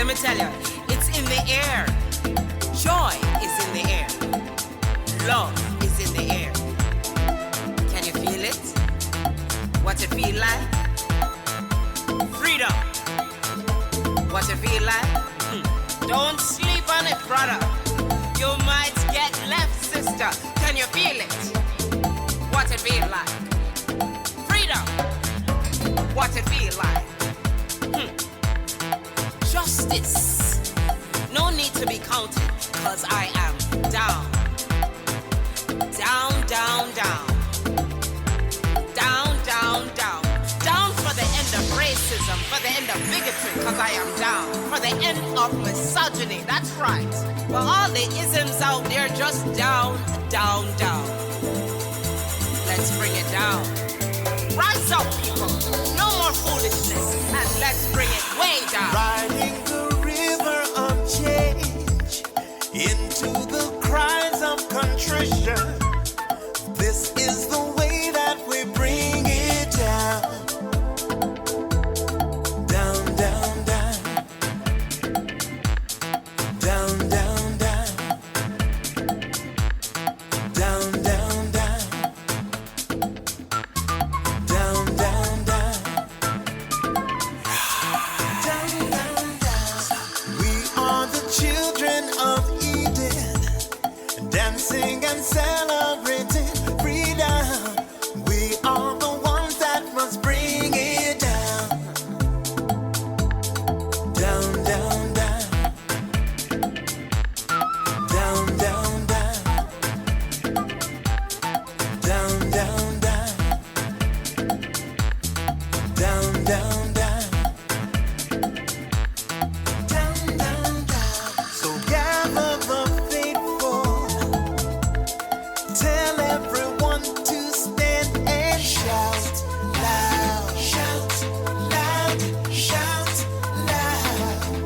me tell you, it's in the air. Joy is in the air. Love is in the air. Can you feel it? What it feel like? Freedom. What it feel like? Don't sleep on it, brother. You might get left, sister. Can you feel it? What it feel like? Freedom. What it feel like? Justice. No need to be counted, cause I am down. Down, down, down. Down, down, down. Down for the end of racism, for the end of bigotry, cause I am down. For the end of misogyny, that's right. For all the isms out there, just down, down, down. Let's bring it down. Rise up, people. No more foolishness, and let's bring it way down. Riding the river of change into the cries of contrition. This is the way that we bring it down. Down, down, down. Down, down, down. Down, down, down. Down, down, down. Down, down, down. We are the children of Eden, dancing and celebrating freedom. We are the ones that must bring it down. Down, down, down. Down, down, down. Down, down, down. Down, down, down. Down, down, down. So gather the faithful. Tell everyone to stand and shout loud. Shout loud. Shout loud.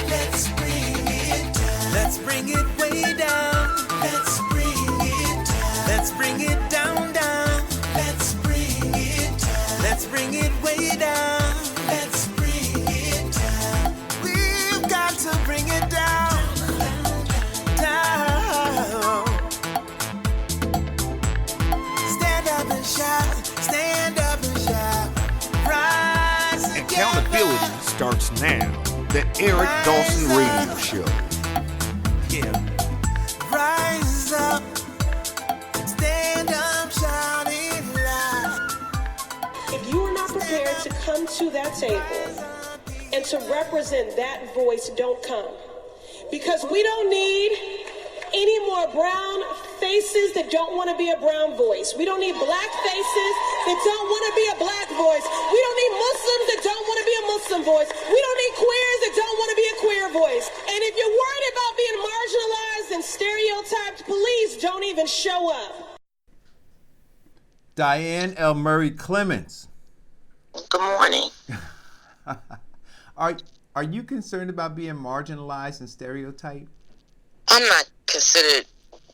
Let's bring it down. Let's bring it way down. Let's bring it down. Let's bring it down, down. Let's bring it down. Let's bring it way down. Let's bring it down. We've got to bring it down. Down. Stand up and shout. Stand up and shout. Rise Accountability together. starts now. The Eric Dawson Radio Show. Yeah. Rise up. Stand up, shouting loud. If you are not prepared to come to that table and to represent that voice, don't come. Because we don't need any more brown faces that don't want to be a brown voice. We don't need black faces that don't want to be a black voice. We don't need Muslims that don't want to be a Muslim voice. We don't need queers that don't want to be a queer voice. And if you're worried about being marginalized and stereotyped, please don't even show up. Diane L. Murray Clements. Good morning. Are you concerned about being marginalized and stereotyped? I'm not considered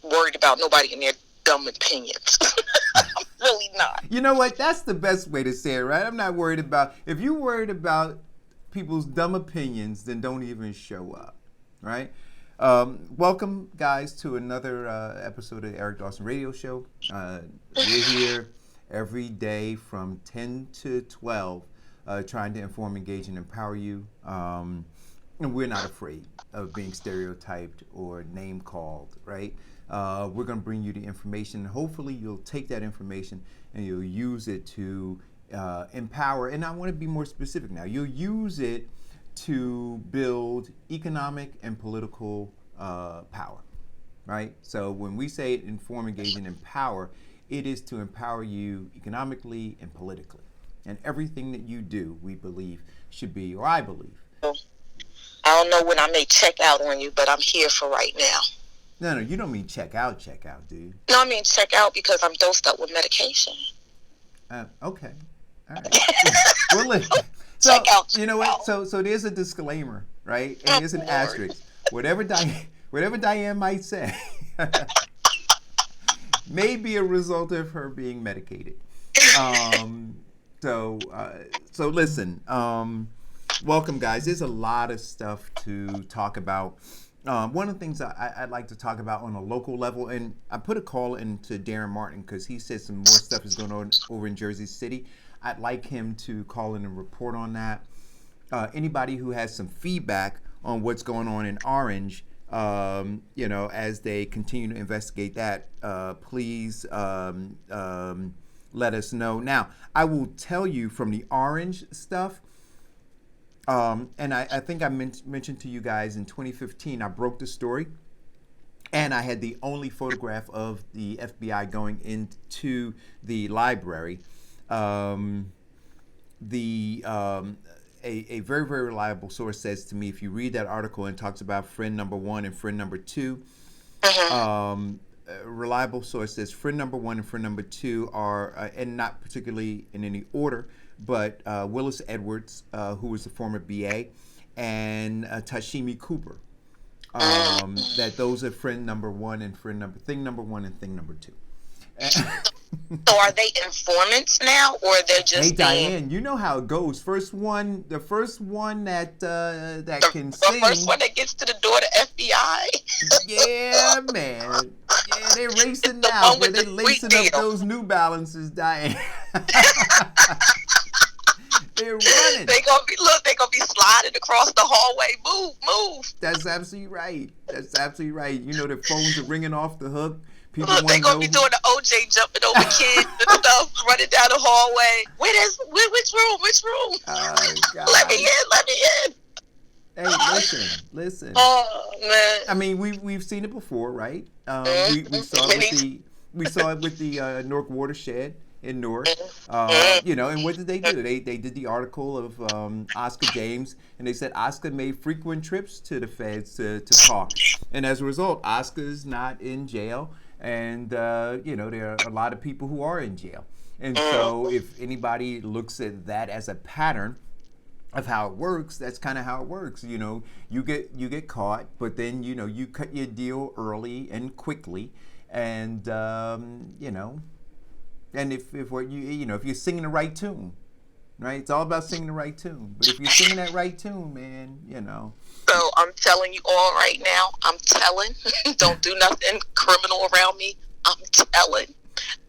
worried about nobody in their dumb opinions. I'm really not. You know what? That's the best way to say it, right? I'm not worried about, if you're worried about people's dumb opinions, then don't even show up, right? Welcome, guys, to another episode of the Eric Dawson Radio Show. We're here every day from 10 to 12, trying to inform, engage, and empower you. And we're not afraid of being stereotyped or name called, right? We're going to bring you the information. Hopefully, you'll take that information and you'll use it to empower. And I want to be more specific now. You'll use it to build economic and political power, right? So when we say inform, engage, and empower, it is to empower you economically and politically. And everything that you do, we believe, should be, or I believe. I don't know when I may check out on you, but I'm here for right now. No, you don't mean check out, do you? No, I mean check out because I'm dosed up with medication. Okay. All right. Well, listen. So, Check out. You know what? So there's a disclaimer, right? And there's an asterisk. Whatever Diane might say may be a result of her being medicated. So listen. Welcome, guys. There's a lot of stuff to talk about. One of the things I'd like to talk about on a local level, and I put a call into Darren Martin because he said some more stuff is going on over in Jersey City. I'd like him to call in and report on that. Anybody who has some feedback on what's going on in Orange, as they continue to investigate that, please let us know. Now, I will tell you from the Orange stuff, and I think I mentioned to you guys in 2015, I broke the story, and I had the only photograph of the FBI going into the library. A very, very reliable source says to me, if you read that article and talks about friend number 1 and friend number 2, a reliable source says friend number 1 and friend number 2 are, and not particularly in any order, but Willis Edwards, who was the former BA, and Tashimi Cooper. That those are friend number 1 and thing number 1 and thing number 2. So are they informants now, or they're just? Hey Diane, you know how it goes. The first one that can sing. The first one that gets to the door to FBI. Yeah, man. Yeah, they're racing now. They're lacing up those New Balances, Diane. They're running. They're gonna be sliding across the hallway. Move. That's absolutely right. You know, their phones are ringing off the hook. People they're gonna be doing the OJ jumping over kids and stuff, running down the hallway. Which room? Oh, God. Let me in. Hey, listen. Oh man. I mean, we've seen it before, right? We saw it with the Newark watershed in Newark. And what did they do? They did the article of Oscar James, and they said Oscar made frequent trips to the feds to talk, and as a result, Oscar's not in jail. And, there are a lot of people who are in jail. And so if anybody looks at that as a pattern of how it works, that's kind of how it works. You know, you get caught, but then, you cut your deal early and quickly. And, and if you're singing the right tune, right? It's all about singing the right tune. But if you're singing that right tune, man, So I'm telling you all right now, don't do nothing criminal around me. I'm telling,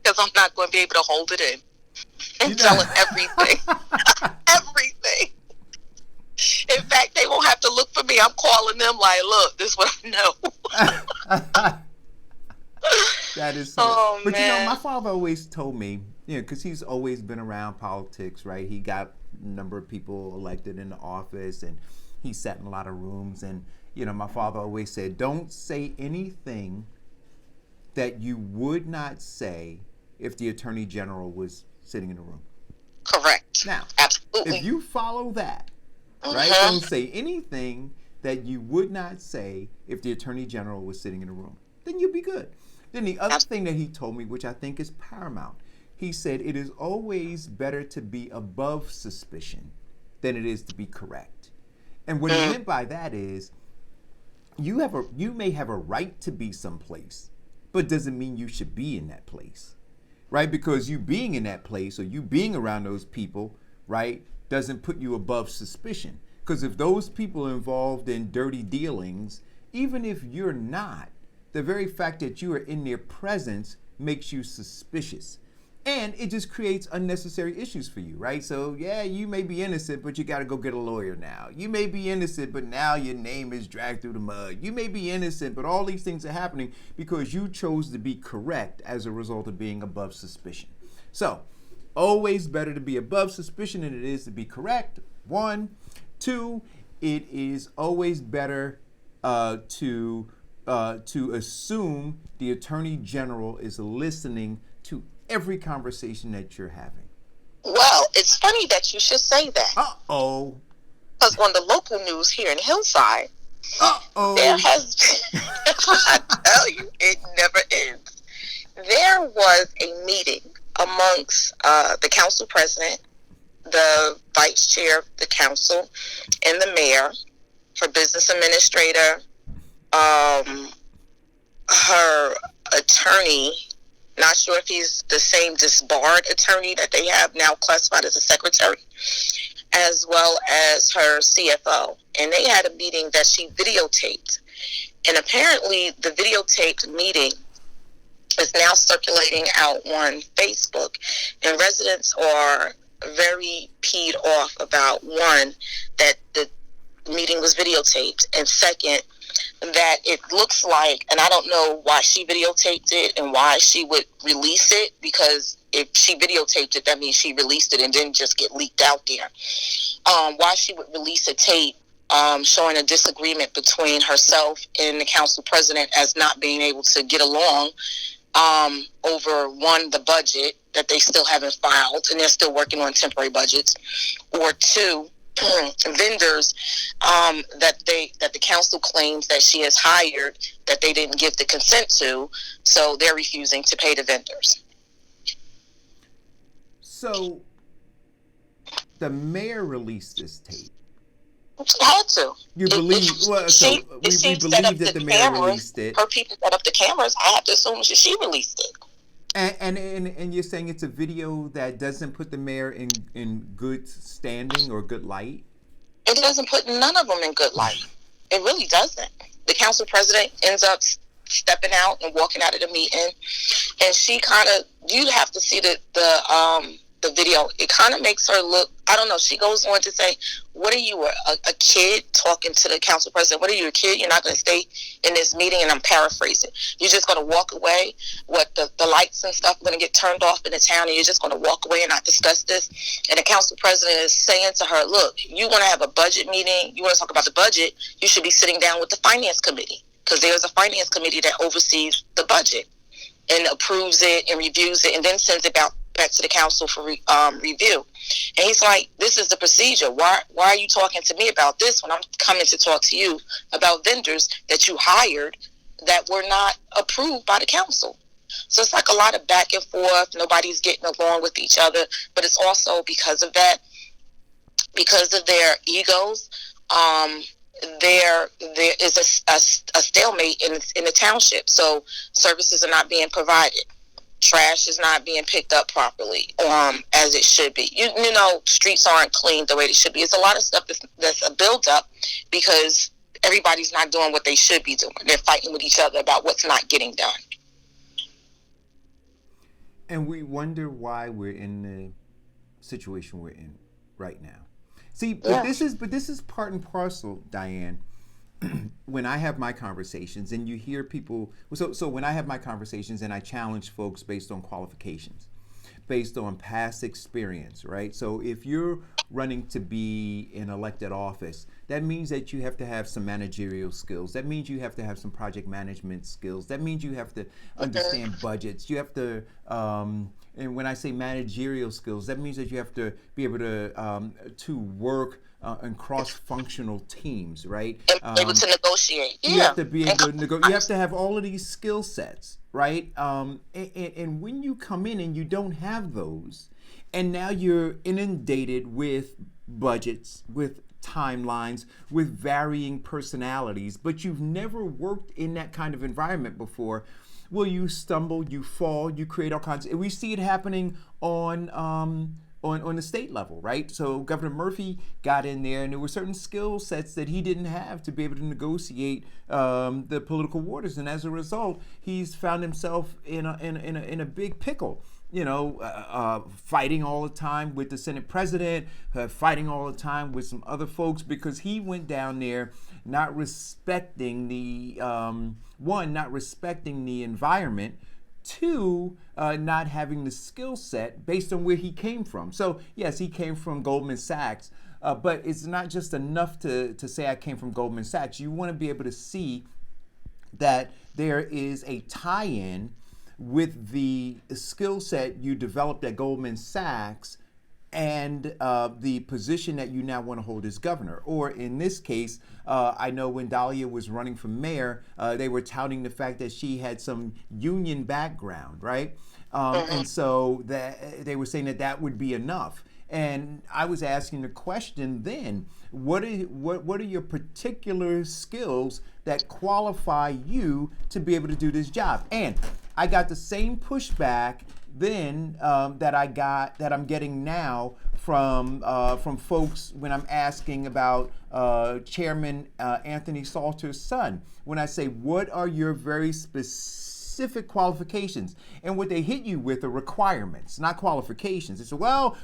because I'm not going to be able to hold it in. I'm telling everything. Everything. In fact, they won't have to look for me. I'm calling them like, look, this is what I know. That is so. But man. My father always told me, because he's always been around politics, right? He got a number of people elected into office, and he sat in a lot of rooms. And, my father always said, don't say anything that you would not say if the Attorney General was sitting in the room. Correct. Now, absolutely. If you follow that, right? Don't say anything that you would not say if the Attorney General was sitting in the room. Then you'll be good. Then the other thing that he told me, which I think is paramount, he said it is always better to be above suspicion than it is to be correct. And what he meant by that is you may have a right to be someplace, but doesn't mean you should be in that place, right? Because you being in that place or you being around those people, right, doesn't put you above suspicion. Because if those people are involved in dirty dealings, even if you're not, the very fact that you are in their presence makes you suspicious. And it just creates unnecessary issues for you, right? So, yeah, you may be innocent, but you got to go get a lawyer now. You may be innocent, but now your name is dragged through the mud. You may be innocent, but all these things are happening because you chose to be correct as a result of being above suspicion. So, always better to be above suspicion than it is to be correct. 1. 2, it is always better to assume the Attorney General is listening to every conversation that you're having. Well, it's funny that you should say that. Uh-oh. Because on the local news here in Hillside, there has been, I tell you, it never ends. There was a meeting amongst the council president, the vice chair of the council, and the mayor, her business administrator, her attorney, not sure if he's the same disbarred attorney that they have now classified as a secretary, as well as her CFO. And they had a meeting that she videotaped. And apparently the videotaped meeting is now circulating out on Facebook. And residents are very peed off about, one, that the meeting was videotaped, and second, that it looks like, and I don't know why she videotaped it and why she would release it, because if she videotaped it, that means she released it and didn't just get leaked out there. Why she would release a tape showing a disagreement between herself and the council president as not being able to get along over, one, the budget that they still haven't filed and they're still working on temporary budgets, or two, vendors that the council claims that she has hired that they didn't give the consent to, so they're refusing to pay the vendors. So the mayor released this tape. Had to. You believe? Well, so we believe that the mayor released it. Her people set up the cameras. I have to assume that she released it. And you're saying it's a video that doesn't put the mayor in good standing or good light? It doesn't put none of them in good light. It really doesn't. The council president ends up stepping out and walking out of the meeting, and she kind of, you have to see the video. It kind of makes her look, I don't know, she goes on to say, what are you, a kid talking to the council president? What are you, a kid? You're not going to stay in this meeting? And I'm paraphrasing. You're just going to walk away? What, the lights and stuff are going to get turned off in the town, and you're just going to walk away and not discuss this? And the council president is saying to her, look, you want to have a budget meeting, you want to talk about the budget, you should be sitting down with the finance committee, because there's a finance committee that oversees the budget and approves it and reviews it and then sends it back to the council for review. And he's like, this is the procedure. Why are you talking to me about this when I'm coming to talk to you about vendors that you hired that were not approved by the council? So it's like a lot of back and forth. Nobody's getting along with each other, but it's also because of that, because of their egos. There is a stalemate in the township. So services are not being provided. Trash is not being picked up properly, as it should be. You know, streets aren't clean the way they should be. It's a lot of stuff that's a build-up because everybody's not doing what they should be doing. They're fighting with each other about what's not getting done. And we wonder why we're in the situation we're in right now. See, but this is part and parcel, Diane. When I have my conversations and you hear people, so when I have my conversations and I challenge folks based on qualifications, based on past experience, right? So if you're running to be in elected office, that means that you have to have some managerial skills. That means you have to have some project management skills. That means you have to understand budgets. You have to, and when I say managerial skills, that means that you have to be able to work in cross-functional teams, right? Able to negotiate. You have to be able to negotiate. You have to have all of these skill sets, right? And when you come in and you don't have those, and now you're inundated with budgets, with timelines, with varying personalities, but you've never worked in that kind of environment before, well, you stumble, you fall, you create all kinds. We see it happening on the state level, right? So Governor Murphy got in there, and there were certain skill sets that he didn't have to be able to negotiate the political waters, and as a result, he's found himself in a big pickle. You know, fighting all the time with the Senate president, fighting all the time with some other folks because he went down there not respecting the not respecting the environment. Two, not having the skill set based on where he came from. So yes, he came from Goldman Sachs, but it's not just enough to say I came from Goldman Sachs. You want to be able to see that there is a tie-in with the skill set you developed at Goldman Sachs and the position that you now want to hold as governor. Or in this case, I know when Dahalia was running for mayor, they were touting the fact that she had some union background, right? And so they were saying that would be enough. And I was asking the question then, what are your particular skills that qualify you to be able to do this job? And I got the same pushback than that I'm getting now from folks when I'm asking about Chairman Anthony Salter's son. When I say, what are your very specific qualifications? And what they hit you with are requirements, not qualifications. They say, well,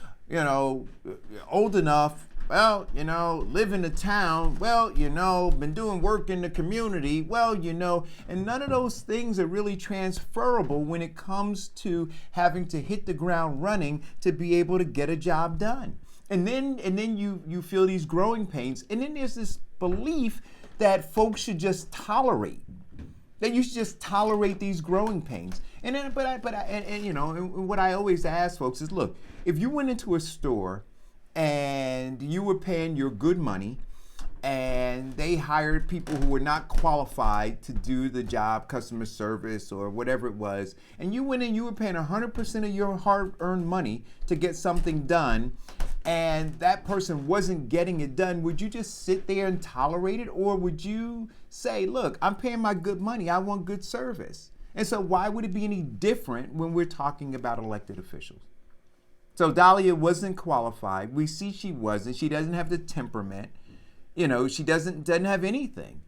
old enough. Well, live in the town. Well, been doing work in the community. Well, and none of those things are really transferable when it comes to having to hit the ground running to be able to get a job done. And then you feel these growing pains. And then there's this belief that folks should just tolerate. That you should just tolerate these growing pains. And then, and what I always ask folks is, look, if you went into a store and you were paying your good money and they hired people who were not qualified to do the job, customer service or whatever it was, and you went in, you were paying 100% of your hard-earned money to get something done, and that person wasn't getting it done, would you just sit there and tolerate it? Or would you say, look, I'm paying my good money, I want good service? And so why would it be any different when we're talking about elected officials? So Dahalia wasn't qualified. We see she wasn't. She doesn't have the temperament. She doesn't have anything,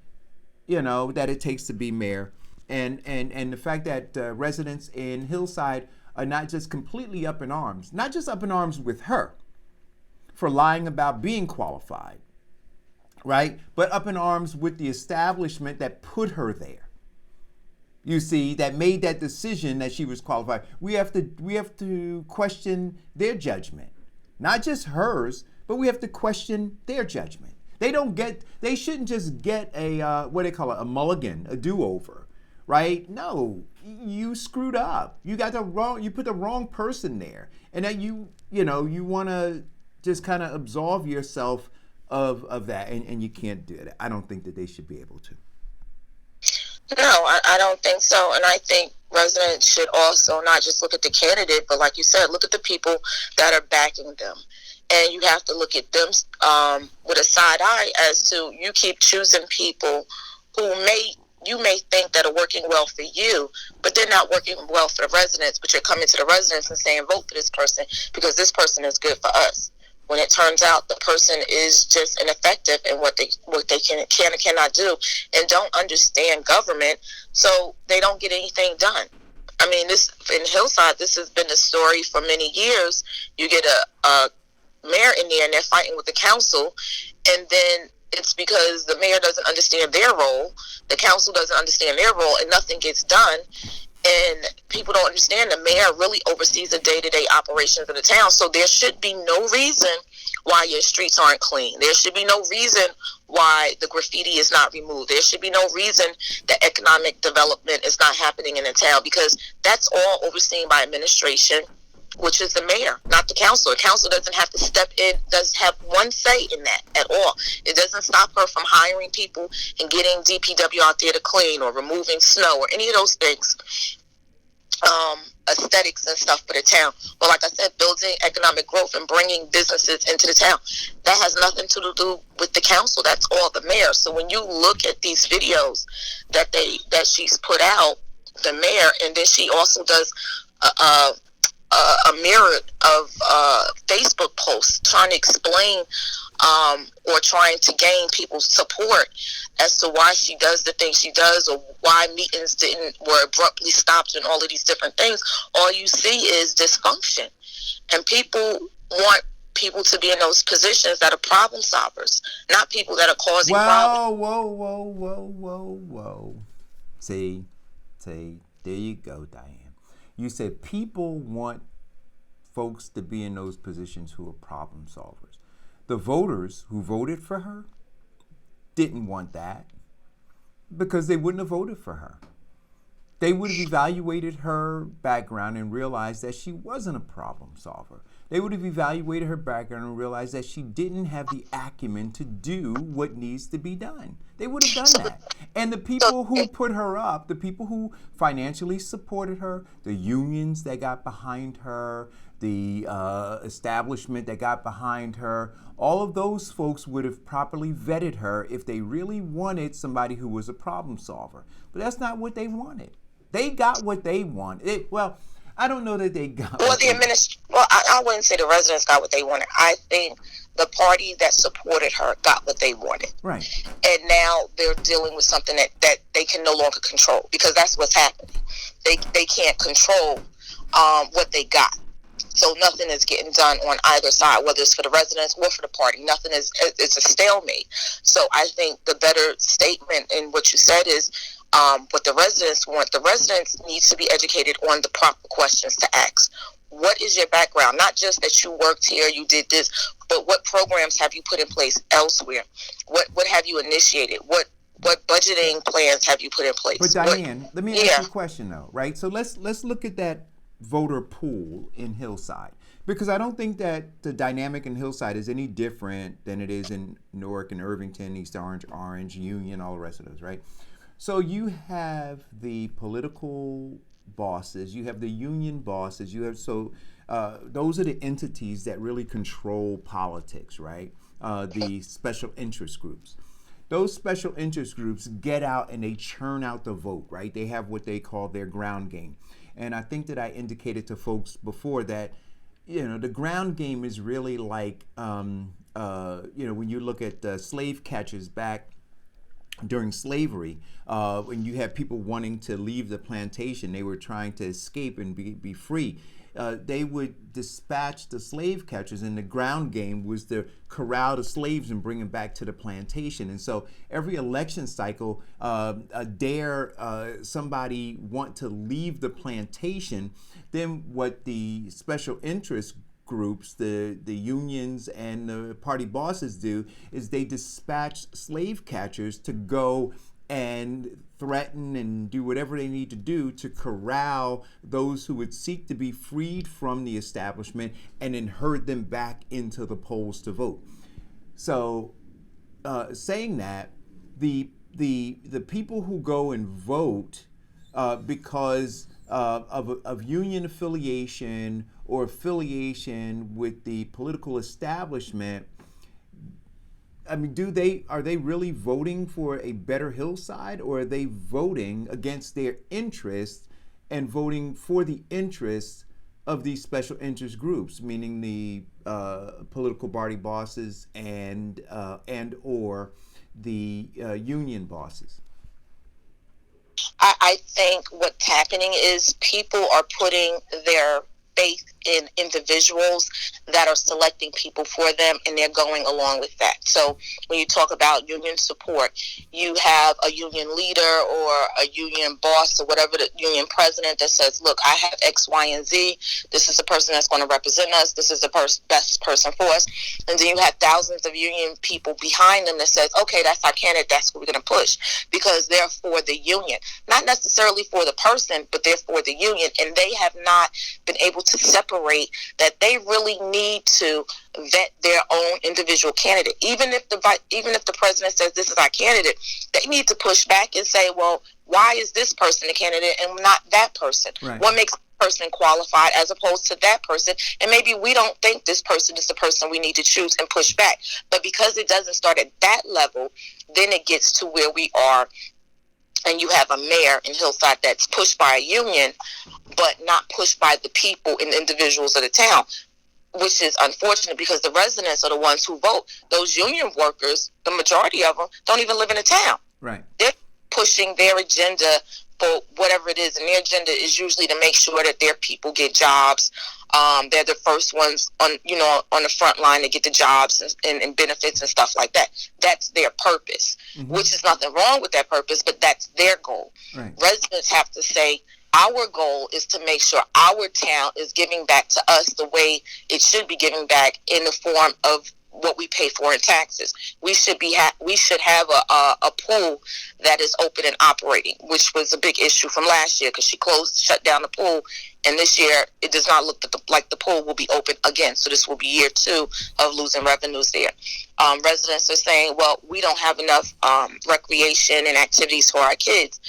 that it takes to be mayor. And the fact that residents in Hillside are not just completely up in arms, not just up in arms with her for lying about being qualified, right? But up in arms with the establishment that put her there. You see, that made that decision that she was qualified. We have to question their judgment, not just hers, but we have to question their judgment. They shouldn't just get a what they call it, a mulligan, a do-over, right? No, you screwed up. You put the wrong person there, and that you want to just kind of absolve yourself of that, and you can't do it. I don't think that they should be able to. No, I don't think so. And I think residents should also not just look at the candidate, but like you said, look at the people that are backing them. And you have to look at them with a side eye as to, you keep choosing people who you may think that are working well for you, but they're not working well for the residents, but you're coming to the residents and saying, vote for this person because this person is good for us. When it turns out the person is just ineffective in what they can and cannot do, and don't understand government, so they don't get anything done. I mean, this in Hillside, this has been the story for many years. You get a mayor in there, and they're fighting with the council, and then it's because the mayor doesn't understand their role, the council doesn't understand their role, and nothing gets done. And people don't understand the mayor really oversees the day-to-day operations of the town. So there should be no reason why your streets aren't clean. There should be no reason why the graffiti is not removed. There should be no reason that economic development is not happening in the town, because that's all overseen by administration, which is the mayor, not the council. The council doesn't have to step in, doesn't have one say in that at all. It doesn't stop her from hiring people and getting DPW out there to clean or removing snow or any of those things, aesthetics and stuff for the town. But like I said, building economic growth and bringing businesses into the town, that has nothing to do with the council. That's all the mayor. So when you look at these videos that she's put out, the mayor, and then she also does a mirror of Facebook posts trying to explain or trying to gain people's support as to why she does the things she does, or why meetings were abruptly stopped and all of these different things. All you see is dysfunction, and people want people to be in those positions that are problem solvers, not people that are causing problems. Whoa. See, there you go, Diane. You said people want folks to be in those positions who are problem solvers. The voters who voted for her didn't want that, because they wouldn't have voted for her. They would have evaluated her background and realized that she wasn't a problem solver. They would have evaluated her background and realized that she didn't have the acumen to do what needs to be done. They would have done that. And the people who put her up, the people who financially supported her, the unions that got behind her, the establishment that got behind her, all of those folks would have properly vetted her if they really wanted somebody who was a problem solver. But that's not what they wanted. They got what they wanted. I don't know that they got. Well, I wouldn't say the residents got what they wanted. I think the party that supported her got what they wanted. Right. And now they're dealing with something that they can no longer control, because that's what's happening. They can't control what they got. So nothing is getting done on either side, whether it's for the residents or for the party. Nothing is, it's a stalemate. So I think the better statement in what you said is what the residents want. The residents need to be educated on the proper questions to ask. What is your background? Not just that you worked here, you did this, but what programs have you put in place elsewhere? What have you initiated? What budgeting plans have you put in place? But Diane, let me ask you a question though, right? So let's look at that voter pool in Hillside, because I don't think that the dynamic in Hillside is any different than it is in Newark and Irvington, East Orange, Union, all the rest of those, right? So you have the political bosses, you have the union bosses, you have those are the entities that really control politics, right? The special interest groups. Those special interest groups get out and they churn out the vote, right? They have what they call their ground game. And I think that I indicated to folks before that, the ground game is really like, when you look at slave catchers back during slavery, when you had people wanting to leave the plantation, they were trying to escape and be free. They would dispatch the slave catchers, and the ground game was to corral the slaves and bring them back to the plantation. And so every election cycle, dare somebody want to leave the plantation, then what the special interest groups, the unions and the party bosses do is they dispatch slave catchers to go and threaten and do whatever they need to do to corral those who would seek to be freed from the establishment and then herd them back into the polls to vote. So saying that, the people who go and vote because of union affiliation or affiliation with the political establishment, I mean, are they really voting for a better Hillside, or are they voting against their interests and voting for the interests of these special interest groups, meaning the political party bosses and or the union bosses? I think what's happening is people are putting their faith in individuals that are selecting people for them, and they're going along with that. So when you talk about union support, you have a union leader or a union boss or whatever, the union president that says, look, I have X, Y, and Z. This is the person that's going to represent us. This is the best person for us. And then you have thousands of union people behind them that says, okay, that's our candidate. That's what we're going to push, because they're for the union, not necessarily for the person, but they're for the union. And they have not been able to separate that they really need to vet their own individual candidate. Even if the president says this is our candidate, they need to push back and say, well, why is this person the candidate and not that person? Right. What makes person qualified as opposed to that person? And maybe we don't think this person is the person we need to choose, and push back. But because it doesn't start at that level, then it gets to where we are, and you have a mayor in Hillside that's pushed by a union, but not pushed by the people and individuals of the town, which is unfortunate, because the residents are the ones who vote. Those union workers, the majority of them, don't even live in the town. Right. They're pushing their agenda for whatever it is, and their agenda is usually to make sure that their people get jobs. They're the first ones on the front line to get the jobs and benefits and stuff like that. That's their purpose, which is nothing wrong with that purpose, but that's their goal. Right. Residents have to say, our goal is to make sure our town is giving back to us the way it should be giving back, in the form of what we pay for in taxes. We should have a pool that is open and operating, which was a big issue from last year, because she shut down the pool, and this year it does not look like the pool will be open again. So this will be year 2 of losing revenues there. Residents are saying, well, we don't have enough recreation and activities for our kids.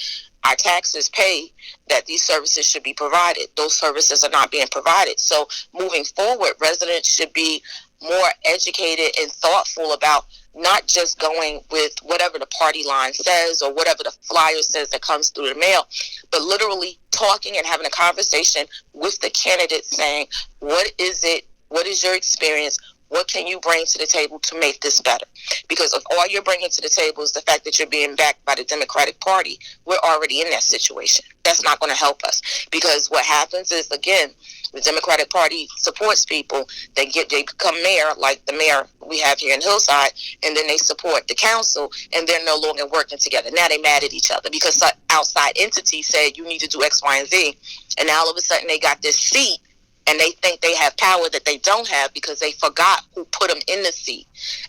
Our taxes pay that these services should be provided. Those services are not being provided. So moving forward, residents should be more educated and thoughtful about not just going with whatever the party line says or whatever the flyer says that comes through the mail, but literally talking and having a conversation with the candidate saying, what is it? What is your experience? What can you bring to the table to make this better? Because if all you're bringing to the table is the fact that you're being backed by the Democratic Party, we're already in that situation. That's not going to help us. Because what happens is, again, the Democratic Party supports people. They become mayor, like the mayor we have here in Hillside, and then they support the council, and they're no longer working together. Now they're mad at each other because some outside entity said you need to do X, Y, and Z, and now all of a sudden they got this seat, and they think they have power that they don't have because they forgot who put them in the seat.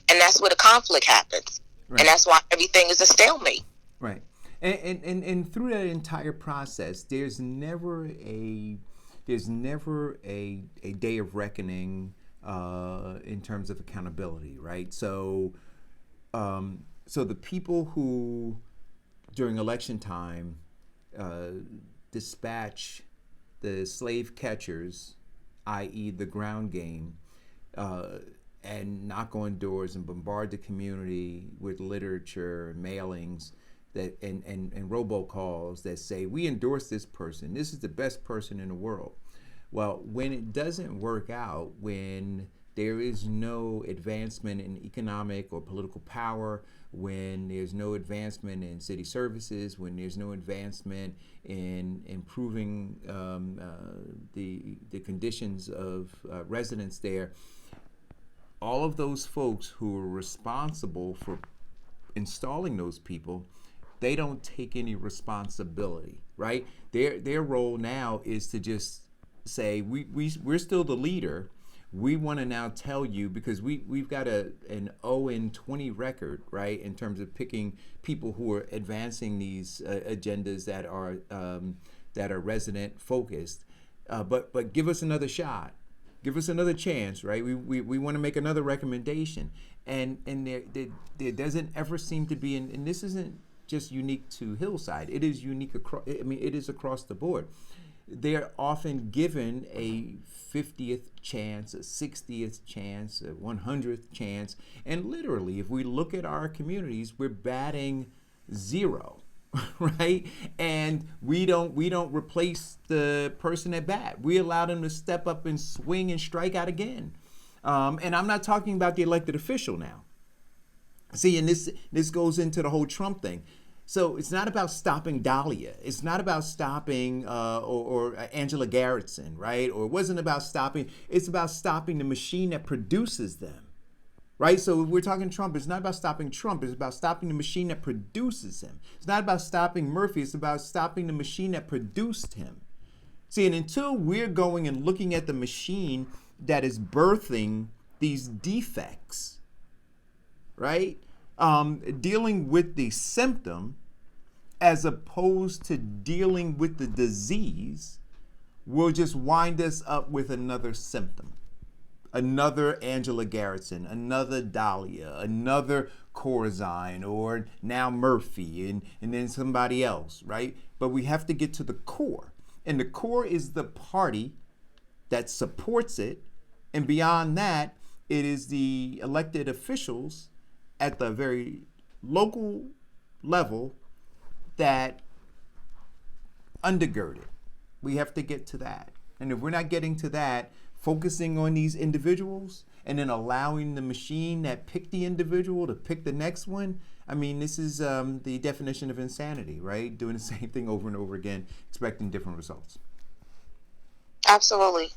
And that's where the conflict happens. Right. And that's why everything is a stalemate. Right. And through that entire process, there's never a day of reckoning in terms of accountability, right? So the people who during election time dispatch the slave catchers, i.e. the ground game, and knock on doors and bombard the community with literature, mailings, that and robocalls that say, we endorse this person, this is the best person in the world. Well, when it doesn't work out, when there is no advancement in economic or political power, when there's no advancement in city services, when there's no advancement in improving the conditions of residents there, all of those folks who are responsible for installing those people, they don't take any responsibility, right? Their role now is to just say, we're still the leader. We want to now tell you, because we've got an 0-20 record, right, in terms of picking people who are advancing these agendas that are resident focused. But give us another shot, give us another chance, right? We want to make another recommendation, and there doesn't ever seem to be, and this isn't just unique to Hillside. It is unique across. I mean, it is across the board. They're often given a 50th chance, a 60th chance, a 100th chance, and literally, if we look at our communities, we're batting 0, right? And we don't replace the person at bat. We allow them to step up and swing and strike out again. And I'm not talking about the elected official now. See, and this goes into the whole Trump thing. So it's not about stopping Dahalia. It's not about stopping or Angela Garretson, right? Or it wasn't about stopping. It's about stopping the machine that produces them, right? So if we're talking Trump, it's not about stopping Trump. It's about stopping the machine that produces him. It's not about stopping Murphy. It's about stopping the machine that produced him. See, and until we're going and looking at the machine that is birthing these defects, right? Dealing with the symptom as opposed to dealing with the disease will just wind us up with another symptom. Another Angela Garretson, another Dahalia, another Corzine, or now Murphy, and then somebody else, right? But we have to get to the core. And the core is the party that supports it. And beyond that, it is the elected officials at the very local level that undergird it. We have to get to that. And if we're not getting to that, focusing on these individuals and then allowing the machine that picked the individual to pick the next one, I mean, this is the definition of insanity, right? Doing the same thing over and over again, expecting different results. Absolutely.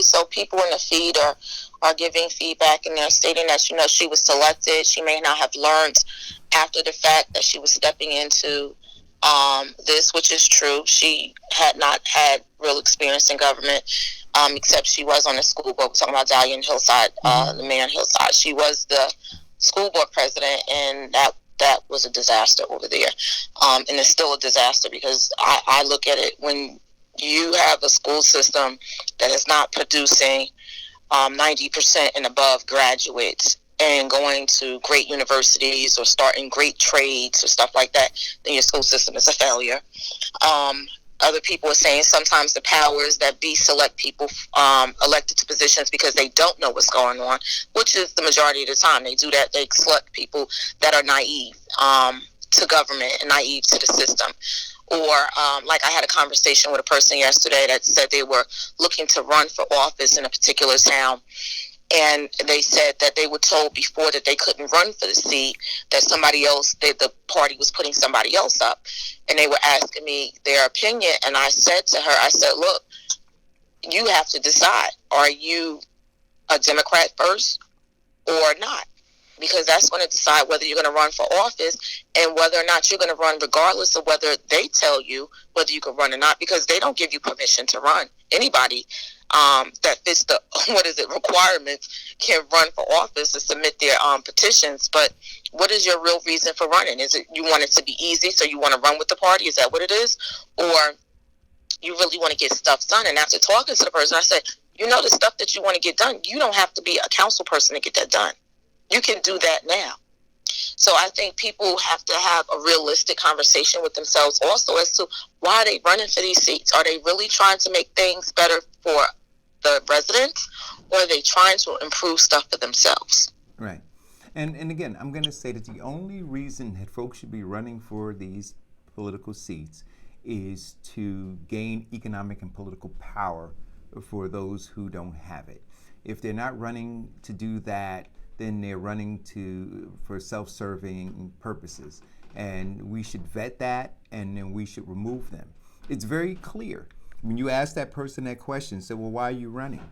So people in the feed are giving feedback, and they're stating that, she was selected. She may not have learned after the fact that she was stepping into this, which is true. She had not had real experience in government, except she was on the school board. We're talking about Dahalia and Hillside, the mayor in Hillside. She was the school board president, and that was a disaster over there. And it's still a disaster because I look at it, when you have a school system that is not producing 90% and above graduates and going to great universities or starting great trades or stuff like that, then your school system is a failure. other people are saying sometimes the powers that be select people elected to positions because they don't know what's going on, which is the majority of the time. They do that. They select people that are naive to government and naive to the system. Or like I had a conversation with a person yesterday that said they were looking to run for office in a particular town. And they said that they were told before that they couldn't run for the seat, that somebody else, the party was putting somebody else up. And they were asking me their opinion. And I said to her, I said, look, you have to decide. Are you a Democrat first or not? Because that's going to decide whether you're going to run for office and whether or not you're going to run regardless of whether they tell you whether you can run or not, because they don't give you permission to run. Anybody that fits the requirements can run for office and submit their petitions. But what is your real reason for running? Is it you want it to be easy, so you want to run with the party? Is that what it is? Or you really want to get stuff done? And after talking to the person, I said, you know, the stuff that you want to get done, you don't have to be a council person to get that done. You can do that now. So I think people have to have a realistic conversation with themselves also as to why are they running for these seats. Are they really trying to make things better for the residents, or are they trying to improve stuff for themselves? Right. And again, I'm going to say that the only reason that folks should be running for these political seats is to gain economic and political power for those who don't have it. If they're not running to do that, then they're running for self-serving purposes. And we should vet that, and then we should remove them. It's very clear. When you ask that person that question, say, well, why are you running?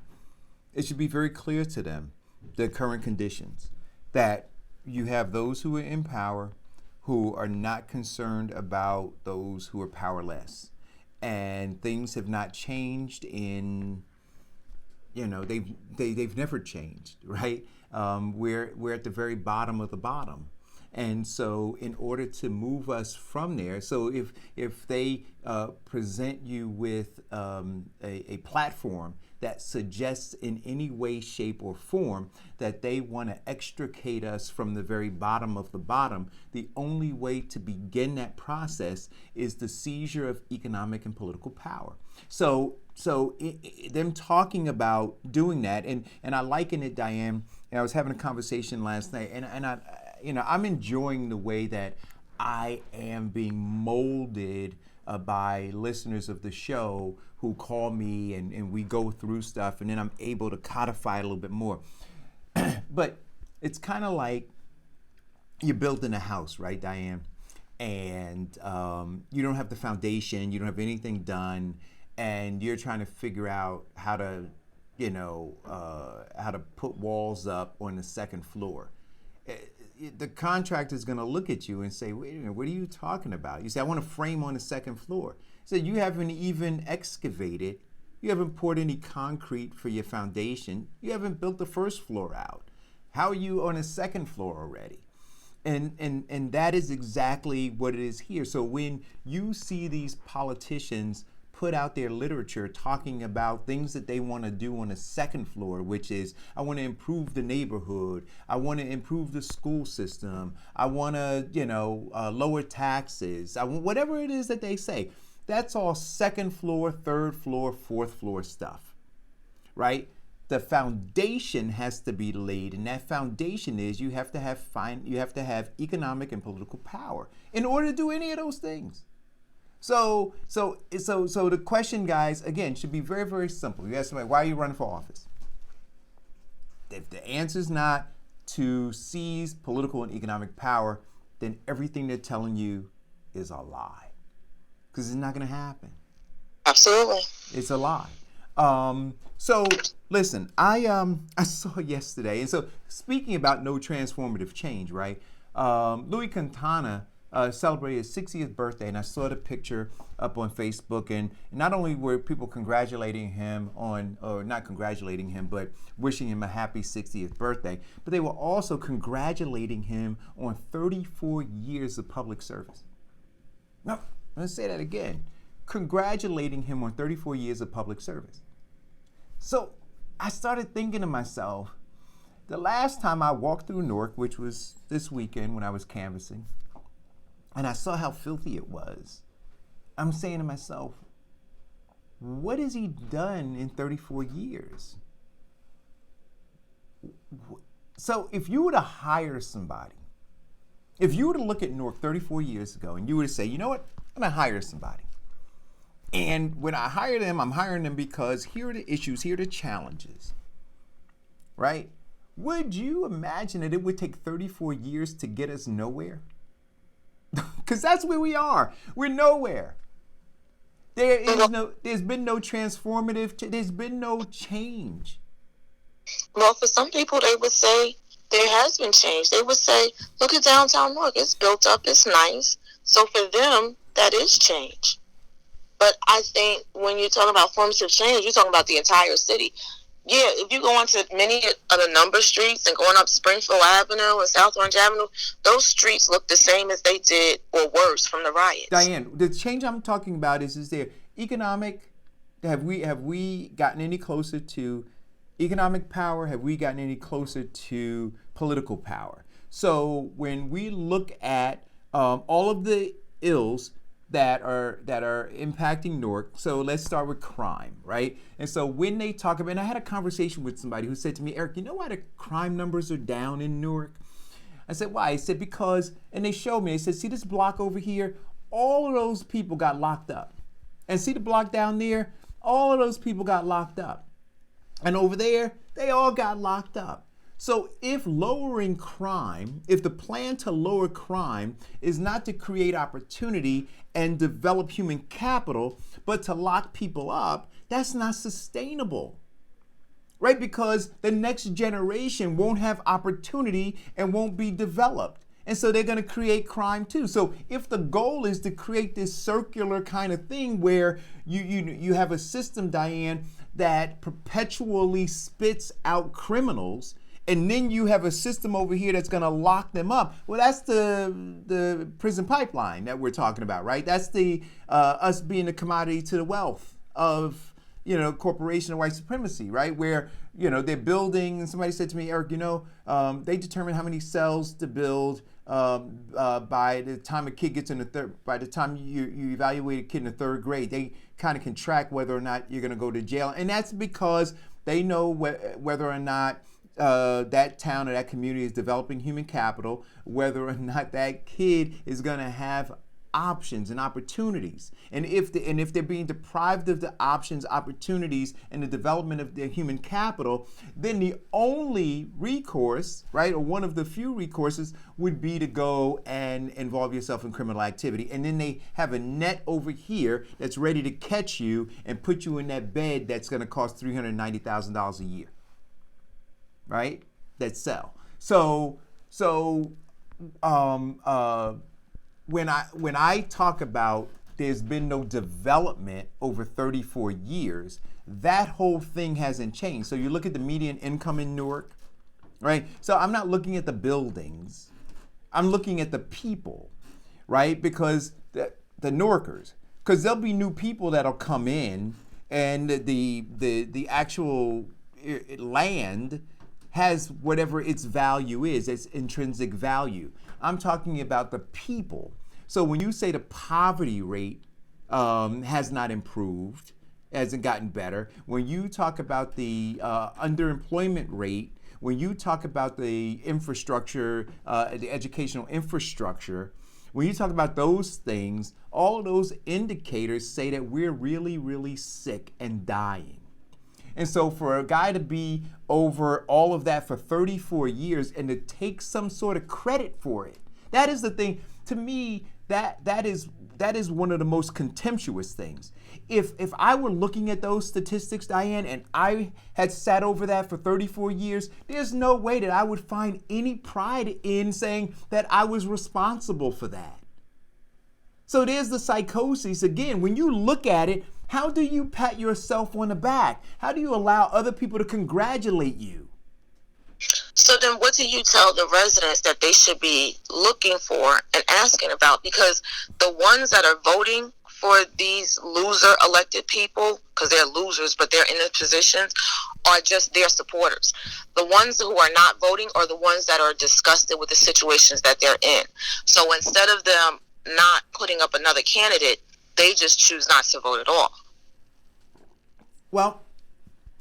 It should be very clear to them, the current conditions, that you have those who are in power who are not concerned about those who are powerless. And things have not changed in, they've never changed, right? We're at the very bottom of the bottom. And so in order to move us from there, so if they present you with a platform that suggests in any way, shape, or form that they want to extricate us from the very bottom of the bottom, the only way to begin that process is the seizure of economic and political power. So them talking about doing that, and I liken it, Diane, and I was having a conversation last night, and I'm enjoying the way that I am being molded by listeners of the show who call me and we go through stuff, and then I'm able to codify it a little bit more. But it's kind of like you're building a house, right, Diane? And you don't have the foundation, you don't have anything done, and you're trying to figure out how to put walls up on the second floor. The contractor is going to look at you and say, wait a minute, what are you talking about? You say, I want a frame on the second floor. So you haven't even excavated. You haven't poured any concrete for your foundation. You haven't built the first floor out. How are you on a second floor already? And that is exactly what it is here. So when you see these politicians put out their literature talking about things that they want to do on the second floor, which is, I want to improve the neighborhood, I want to improve the school system, I want to, lower taxes, whatever it is that they say, that's all second floor, third floor, fourth floor stuff, right? The foundation has to be laid, and that foundation is you have to have economic and political power in order to do any of those things. So the question, guys, again, should be very, very simple. You ask somebody, why are you running for office? If the answer is not to seize political and economic power, then everything they're telling you is a lie. Because it's not going to happen. Absolutely. It's a lie. So listen, I saw yesterday, and so speaking about no transformative change, right? Luis Quintana celebrated his 60th birthday, and I saw the picture up on Facebook, and not only were people congratulating him not congratulating him, but wishing him a happy 60th birthday, but they were also congratulating him on 34 years of public service. No, I'm going to say that again. Congratulating him on 34 years of public service. So I started thinking to myself, the last time I walked through Newark, which was this weekend when I was canvassing, and I saw how filthy it was, I'm saying to myself, what has he done in 34 years? So if you were to hire somebody, if you were to look at Newark 34 years ago and you were to say, you know what, I'm going to hire somebody. And when I hire them, I'm hiring them because here are the issues, here are the challenges, right? Would you imagine that it would take 34 years to get us nowhere? Because that's where we are. We're nowhere. There's been no transformative, there's been no change. Well, for some people, they would say there has been change. They would say, look at downtown Newark. It's built up. It's nice. So for them, that is change. But I think when you're talking about formative change, you're talking about the entire city. Yeah, if you go onto many of the number streets and going up Springfield Avenue and South Orange Avenue, those streets look the same as they did or worse from the riots. Diane, the change I'm talking about is there economic, have we gotten any closer to economic power? Have we gotten any closer to political power? So when we look at all of the ills that are impacting Newark, so let's start with crime, right? And so when they talk about, and I had a conversation with somebody who said to me, Eric, you know why the crime numbers are down in Newark? I said, why? He said, because, and they showed me, they said, see this block over here? All of those people got locked up. And see the block down there? All of those people got locked up. And over there, they all got locked up. So if lowering crime, if the plan to lower crime is not to create opportunity and develop human capital, but to lock people up, that's not sustainable, right? Because the next generation won't have opportunity and won't be developed. And so they're going to create crime too. So if the goal is to create this circular kind of thing where you have a system, Diane, that perpetually spits out criminals, and then you have a system over here that's going to lock them up. Well, that's the prison pipeline that we're talking about, right? That's the us being the commodity to the wealth of, corporation and white supremacy, right? Where, they're building, and somebody said to me, Eric, they determine how many cells to build by the time a kid gets in by the time you evaluate a kid in the third grade. They kind of can track whether or not you're going to go to jail. And that's because they know whether or not that town or that community is developing human capital, whether or not that kid is going to have options and opportunities. And if they're being deprived of the options, opportunities, and the development of their human capital, then the only recourse, right, or one of the few recourses would be to go and involve yourself in criminal activity. And then they have a net over here that's ready to catch you and put you in that bed that's going to cost $390,000 a year. Right? That sell. So when I talk about there's been no development over 34 years, that whole thing hasn't changed. So you look at the median income in Newark, right? So I'm not looking at the buildings. I'm looking at the people, right? Because the Newarkers, because there'll be new people that'll come in, and the actual land has whatever its value is, its intrinsic value. I'm talking about the people. So when you say the poverty rate has not improved, hasn't gotten better, when you talk about the underemployment rate, when you talk about the infrastructure, the educational infrastructure, when you talk about those things, all of those indicators say that we're really, really sick and dying. And so for a guy to be over all of that for 34 years and to take some sort of credit for it, that is the thing. To me, that is one of the most contemptuous things. If I were looking at those statistics, Diane, and I had sat over that for 34 years, there's no way that I would find any pride in saying that I was responsible for that. So there's the psychosis again. When you look at it, how do you pat yourself on the back? How do you allow other people to congratulate you? So then what do you tell the residents that they should be looking for and asking about? Because the ones that are voting for these loser elected people, because they're losers, but they're in the positions, are just their supporters. The ones who are not voting are the ones that are disgusted with the situations that they're in. So instead of them not putting up another candidate, they just choose not to vote at all. Well,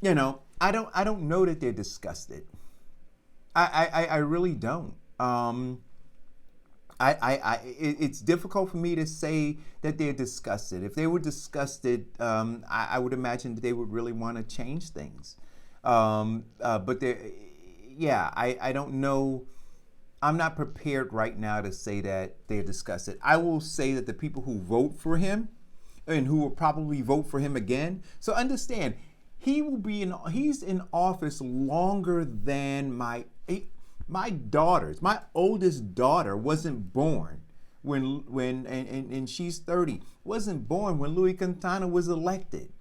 I don't know that they're disgusted. I really don't. It's difficult for me to say that they're disgusted. If they were disgusted, I would imagine that they would really want to change things. But I don't know. I'm not prepared right now to say that they're disgusted. I will say that the people who vote for him and who will probably vote for him again. So understand, he's in office longer than my oldest daughter wasn't born and she's 30, wasn't born when Luis Quintana was elected.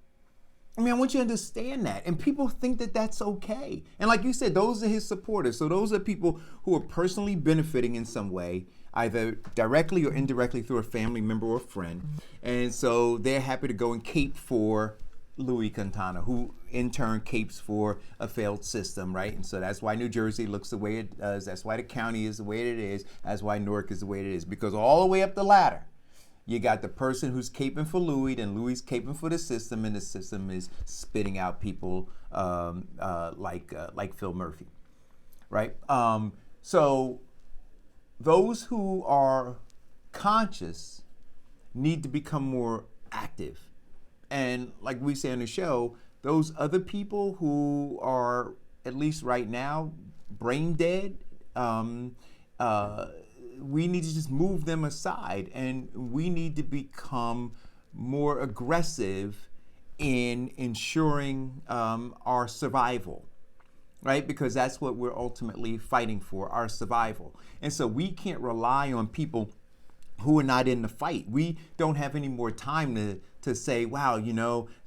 I mean, I want you to understand that. And people think that that's okay. And like you said, those are his supporters. So those are people who are personally benefiting in some way, either directly or indirectly through a family member or friend. And so they're happy to go and cape for Luis Quintana, who in turn capes for a failed system, right? And so that's why New Jersey looks the way it does. That's why the county is the way it is. That's why Newark is the way it is. Because all the way up the ladder, you got the person who's caping for Louis, and Louis caping for the system, and the system is spitting out people like Phil Murphy, right? So those who are conscious need to become more active. And like we say on the show, those other people who are, at least right now, brain dead, we need to just move them aside, and we need to become more aggressive in ensuring our survival, right? Because that's what we're ultimately fighting for, our survival. And so we can't rely on people who are not in the fight. We don't have any more time to say, wow,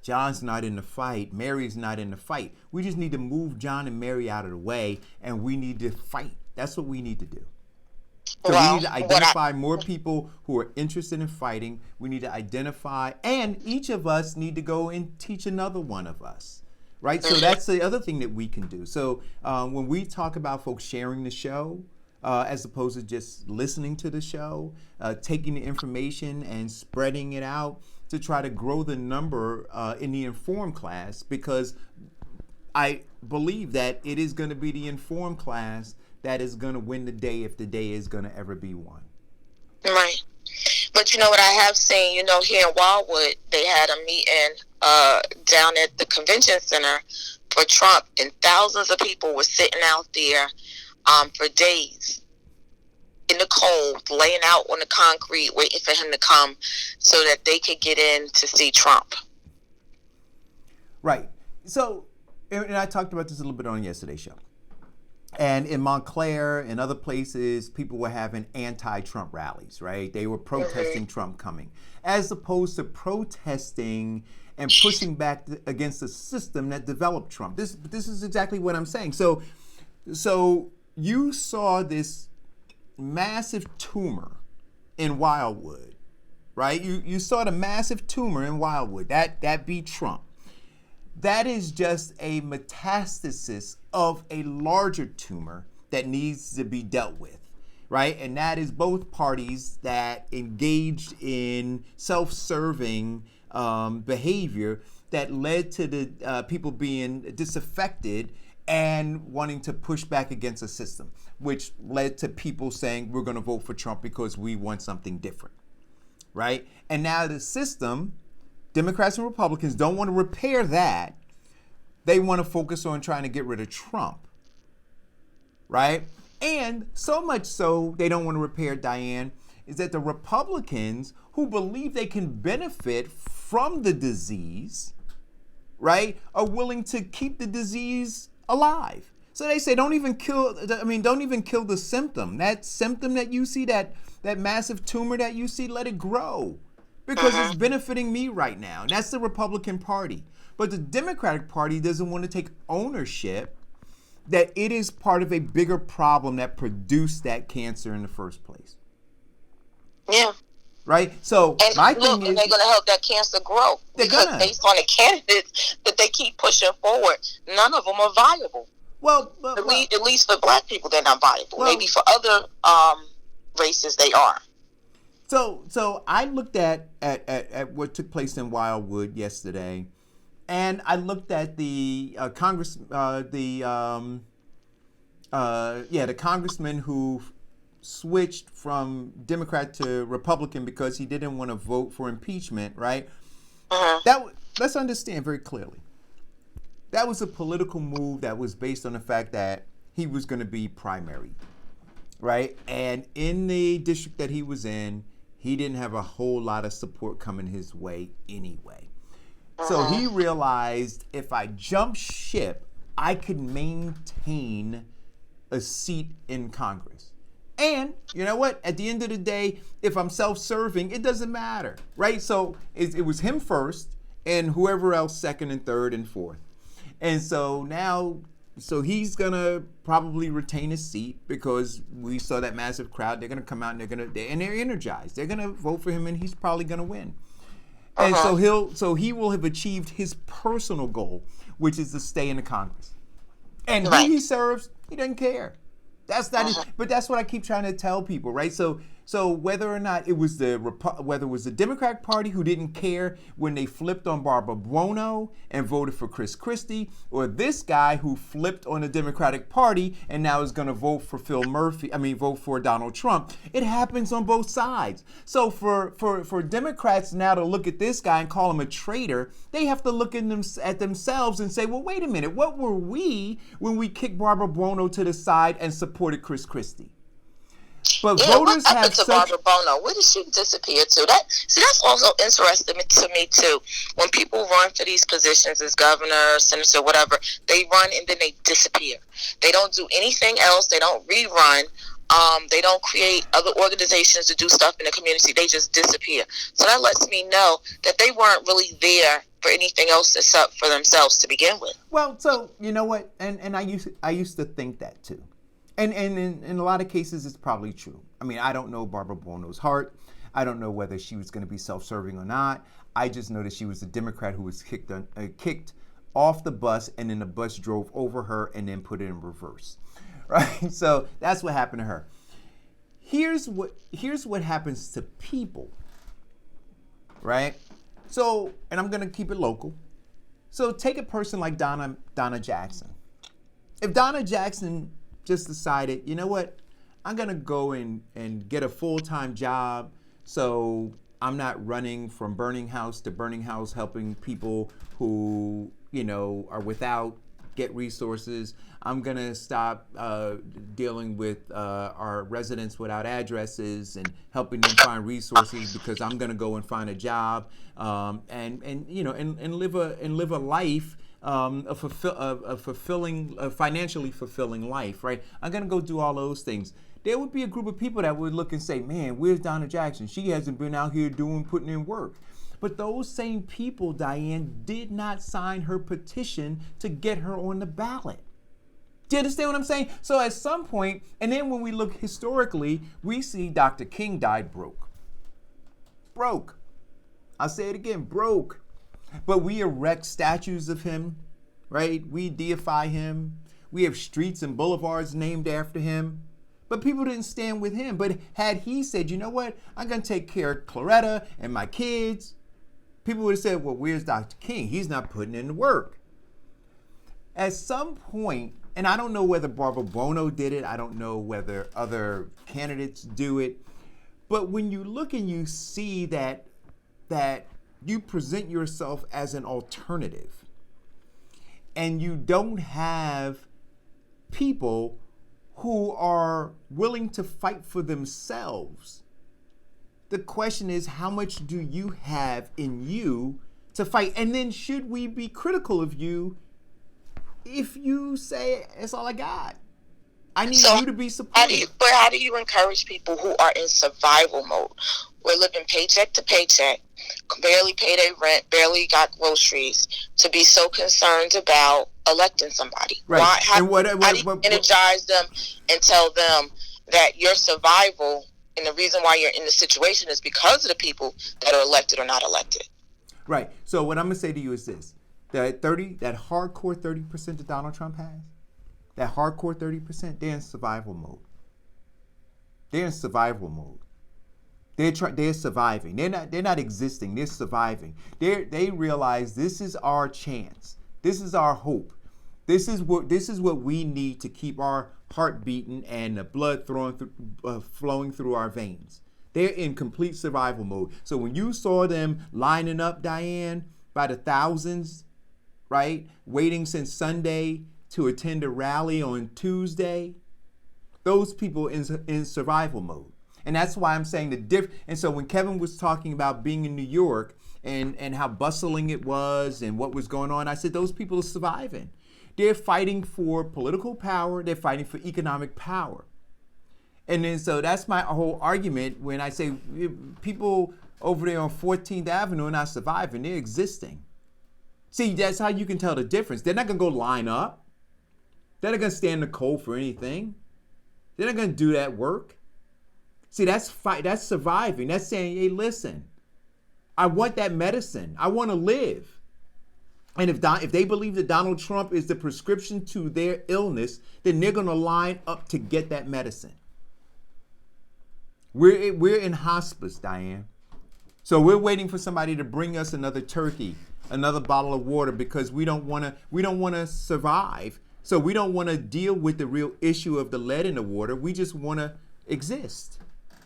John's not in the fight, Mary's not in the fight. We just need to move John and Mary out of the way, and we need to fight. That's what we need to do. So we need to identify more people who are interested in fighting. We need to identify, and each of us need to go and teach another one of us, right? So that's the other thing that we can do. So when we talk about folks sharing the show, as opposed to just listening to the show, taking the information and spreading it out to try to grow the number in the informed class, because I believe that it is going to be the informed class that is going to win the day, if the day is going to ever be won. Right. But you know what I have seen, here in Wildwood, they had a meeting down at the convention center for Trump, and thousands of people were sitting out there for days in the cold, laying out on the concrete, waiting for him to come so that they could get in to see Trump. Right. So, and I talked about this a little bit on yesterday's show. And in Montclair and other places, people were having anti-Trump rallies, right? They were protesting Trump coming, as opposed to protesting and pushing back against the system that developed Trump. This is exactly what I'm saying. So you saw this massive tumor in Wildwood, right? You saw the massive tumor in Wildwood. That beat Trump. That is just a metastasis of a larger tumor that needs to be dealt with, right? And that is both parties that engaged in self-serving behavior that led to the people being disaffected and wanting to push back against a system, which led to people saying, we're going to vote for Trump because we want something different, right? And now the system, Democrats and Republicans, don't want to repair that. They want to focus on trying to get rid of Trump, right? And so much so they don't want to repair, Diane, is that the Republicans who believe they can benefit from the disease, right, are willing to keep the disease alive. So they say, don't even kill the symptom. That symptom that you see, that massive tumor that you see, let it grow. Because it's benefiting me right now. And that's the Republican Party. But the Democratic Party doesn't want to take ownership that it is part of a bigger problem that produced that cancer in the first place. Yeah. Right? So and my thing is, they're going to help that cancer grow. Because based on the candidates that they keep pushing forward, none of them are viable. Well, at least for black people, they're not viable. Well, maybe for other races, they are. So I looked at what took place in Wildwood yesterday, And I looked at the the congressman who switched from Democrat to Republican because he didn't want to vote for impeachment, right? Let's understand very clearly. That was a political move that was based on the fact that he was going to be primary, right? And in the district that he was in, he didn't have a whole lot of support coming his way anyway. So he realized if I jump ship, I could maintain a seat in Congress. And you know what? At the end of the day, if I'm self-serving, it doesn't matter, right? So it was him first and whoever else second and third and fourth. And so now, he's going to probably retain his seat because we saw that massive crowd. They're going to come out and they're energized. They're going to vote for him and he's probably going to win. And so he will have achieved his personal goal, which is to stay in the Congress. And who he serves, he doesn't care. But that's what I keep trying to tell people, right? So whether or not it was the Democratic Party who didn't care when they flipped on Barbara Buono and voted for Chris Christie, or this guy who flipped on the Democratic Party and now is going to vote for Donald Trump, it happens on both sides. So for Democrats now to look at this guy and call him a traitor, they have to look at themselves and say, well, wait a minute, what were we when we kicked Barbara Buono to the side and supported Chris Christie? But voters what happened to Barbara Buono? Where did she disappear to? That's also interesting to me too. When people run for these positions as governor, senator, whatever, they run and then they disappear. They don't do anything else. They don't rerun. They don't create other organizations to do stuff in the community. They just disappear. So that lets me know that they weren't really there for anything else except for themselves to begin with. Well, so you know what? And I used to think that too. And in a lot of cases, it's probably true. I mean, I don't know Barbara Buono's heart. I don't know whether she was going to be self-serving or not. I just know that she was a Democrat who was kicked off the bus, and then the bus drove over her and then put it in reverse. Right? So that's what happened to her. Here's what happens to people. Right? So, and I'm going to keep it local. So take a person like Donna Jackson. If Donna Jackson just decided, you know what, I'm going to go and get a full-time job so I'm not running from burning house to burning house helping people who, are without, get resources. I'm going to stop dealing with our residents without addresses and helping them find resources because I'm going to go and find a job and live a life, a financially fulfilling life, right? I'm going to go do all those things. There would be a group of people that would look and say, man, where's Donna Jackson? She hasn't been out here putting in work. But those same people, Diane, did not sign her petition to get her on the ballot. Do you understand what I'm saying? So at some point, and then when we look historically, we see Dr. King died broke. Broke. I'll say it again, broke. But we erect statues of him, right? We deify him. We have streets and boulevards named after him. But people didn't stand with him. But had he said, you know what, I'm going to take care of Claretta and my kids, people would have said, well, where's Dr. King? He's not putting in the work. At some point, and I don't know whether Barbara Buono did it, I don't know whether other candidates do it, but when you look and you see that you present yourself as an alternative and you don't have people who are willing to fight for themselves, the question is, how much do you have in you to fight? And then should we be critical of you if you say, it's all I got? I need you to be supportive. How do you encourage people who are in survival mode? We're living paycheck to paycheck, barely pay their rent, barely got groceries, to be so concerned about electing somebody. Right. How do you energize them and tell them that your survival and the reason why you're in the situation is because of the people that are elected or not elected? Right. So what I'm going to say to you is this. That hardcore 30% that Donald Trump has, that hardcore 30%, they're in survival mode. They're in survival mode. They're surviving. They're not existing. They're surviving. They realize this is our chance. This is our hope. This is what we need to keep our heart beating and the blood flowing through our veins. They're in complete survival mode. So when you saw them lining up, Diane, by the thousands, right, waiting since Sunday to attend a rally on Tuesday, those people in survival mode. And that's why I'm saying the difference. And so when Kevin was talking about being in New York and how bustling it was and what was going on, I said those people are surviving. They're fighting for political power. They're fighting for economic power. And then so that's my whole argument when I say people over there on 14th Avenue are not surviving. They're existing. See, that's how you can tell the difference. They're not going to go line up. They're not going to stand in the cold for anything. They're not going to do that work. See, that's surviving. That's saying, hey, listen, I want that medicine. I want to live. And if they believe that Donald Trump is the prescription to their illness, then they're going to line up to get that medicine. We're in hospice, Diane. So we're waiting for somebody to bring us another turkey, another bottle of water, because we don't want to survive. So we don't want to deal with the real issue of the lead in the water. We just want to exist.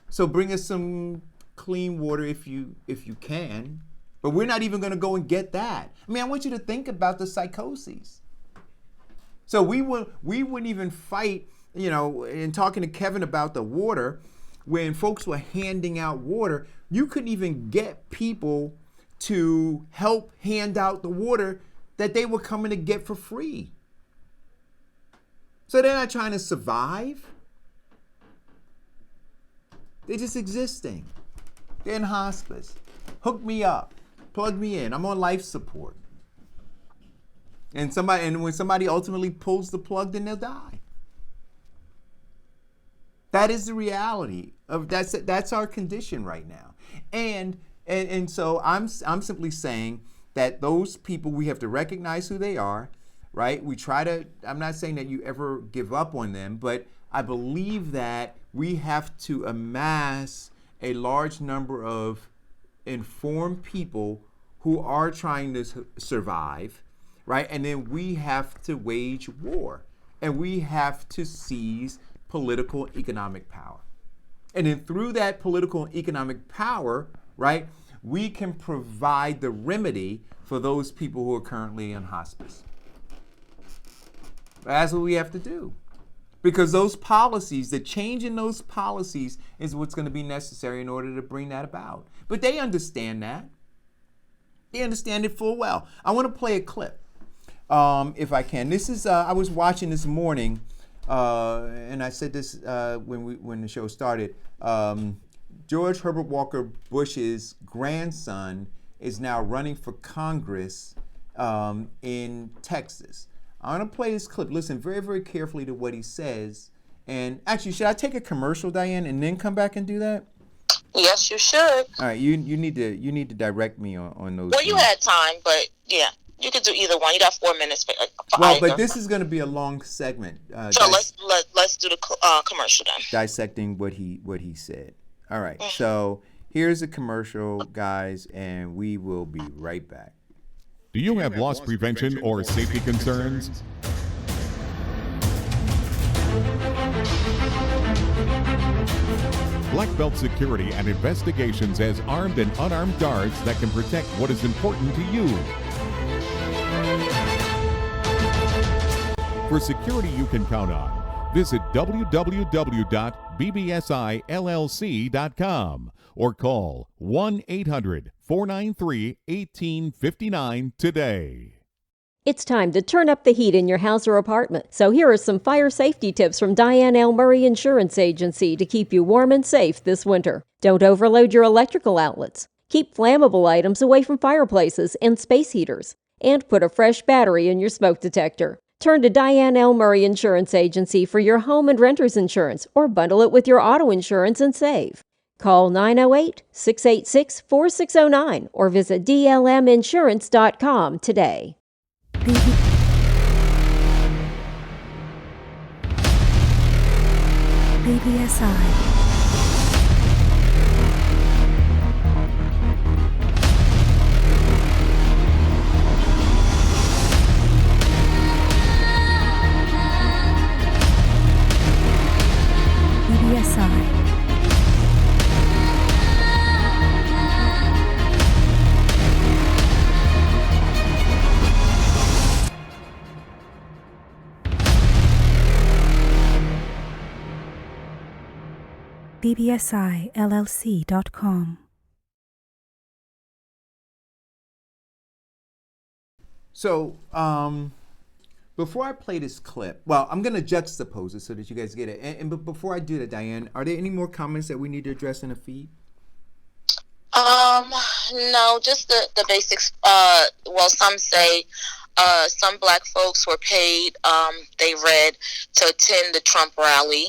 So bring us some clean water if you can. But we're not even going to go and get that. I mean, I want you to think about the psychoses. So we wouldn't even fight, in talking to Kevin about the water, when folks were handing out water, you couldn't even get people to help hand out the water that they were coming to get for free. So they're not trying to survive. They're just existing. They're in hospice. Hook me up. Plug me in. I'm on life support. And when somebody ultimately pulls the plug, then they'll die. That is the reality of that's our condition right now. And so I'm simply saying that those people, we have to recognize who they are, right? I'm not saying that you ever give up on them, but I believe that we have to amass a large number of informed people who are trying to survive, right? And then we have to wage war, and we have to seize political and economic power. And then through that political and economic power, right, we can provide the remedy for those people who are currently in hospice. That's what we have to do. Because those policies, the change in those policies is what's going to be necessary in order to bring that about. But they understand that. They understand it full well. I want to play a clip, if I can. This is, I was watching this morning, and I said this when the show started. George Herbert Walker Bush's grandson is now running for Congress in Texas. I'm going to play this clip. Listen very, very carefully to what he says. And actually, should I take a commercial, Diane, and then come back and do that? Yes, you should. All right, you need to direct me on those. Well, you had time, but yeah, you could do either one. You got 4 minutes for well, either. But this is going to be a long segment. So let's do the commercial then. Dissecting what he said. All right, so here's a commercial, guys, and we will be right back. Do you have loss prevention or safety concerns? Black Belt Security and Investigations has armed and unarmed guards that can protect what is important to you. For security you can count on, visit www.bbsillc.com or call 1-800-493-1859 today. It's time to turn up the heat in your house or apartment. So here are some fire safety tips from Diane L. Murray Insurance Agency to keep you warm and safe this winter. Don't overload your electrical outlets. Keep flammable items away from fireplaces and space heaters. And put a fresh battery in your smoke detector. Turn to Diane L. Murray Insurance Agency for your home and renter's insurance, or bundle it with your auto insurance and save. Call 908-686-4609 or visit dlminsurance.com today. BBSI. bbsillc.com. So, before I play this clip, well, I'm going to juxtapose it so that you guys get it. But before I do that, Diane, are there any more comments that we need to address in the feed? No, just the basics. Well, some say some black folks were paid, they read, to attend the Trump rally.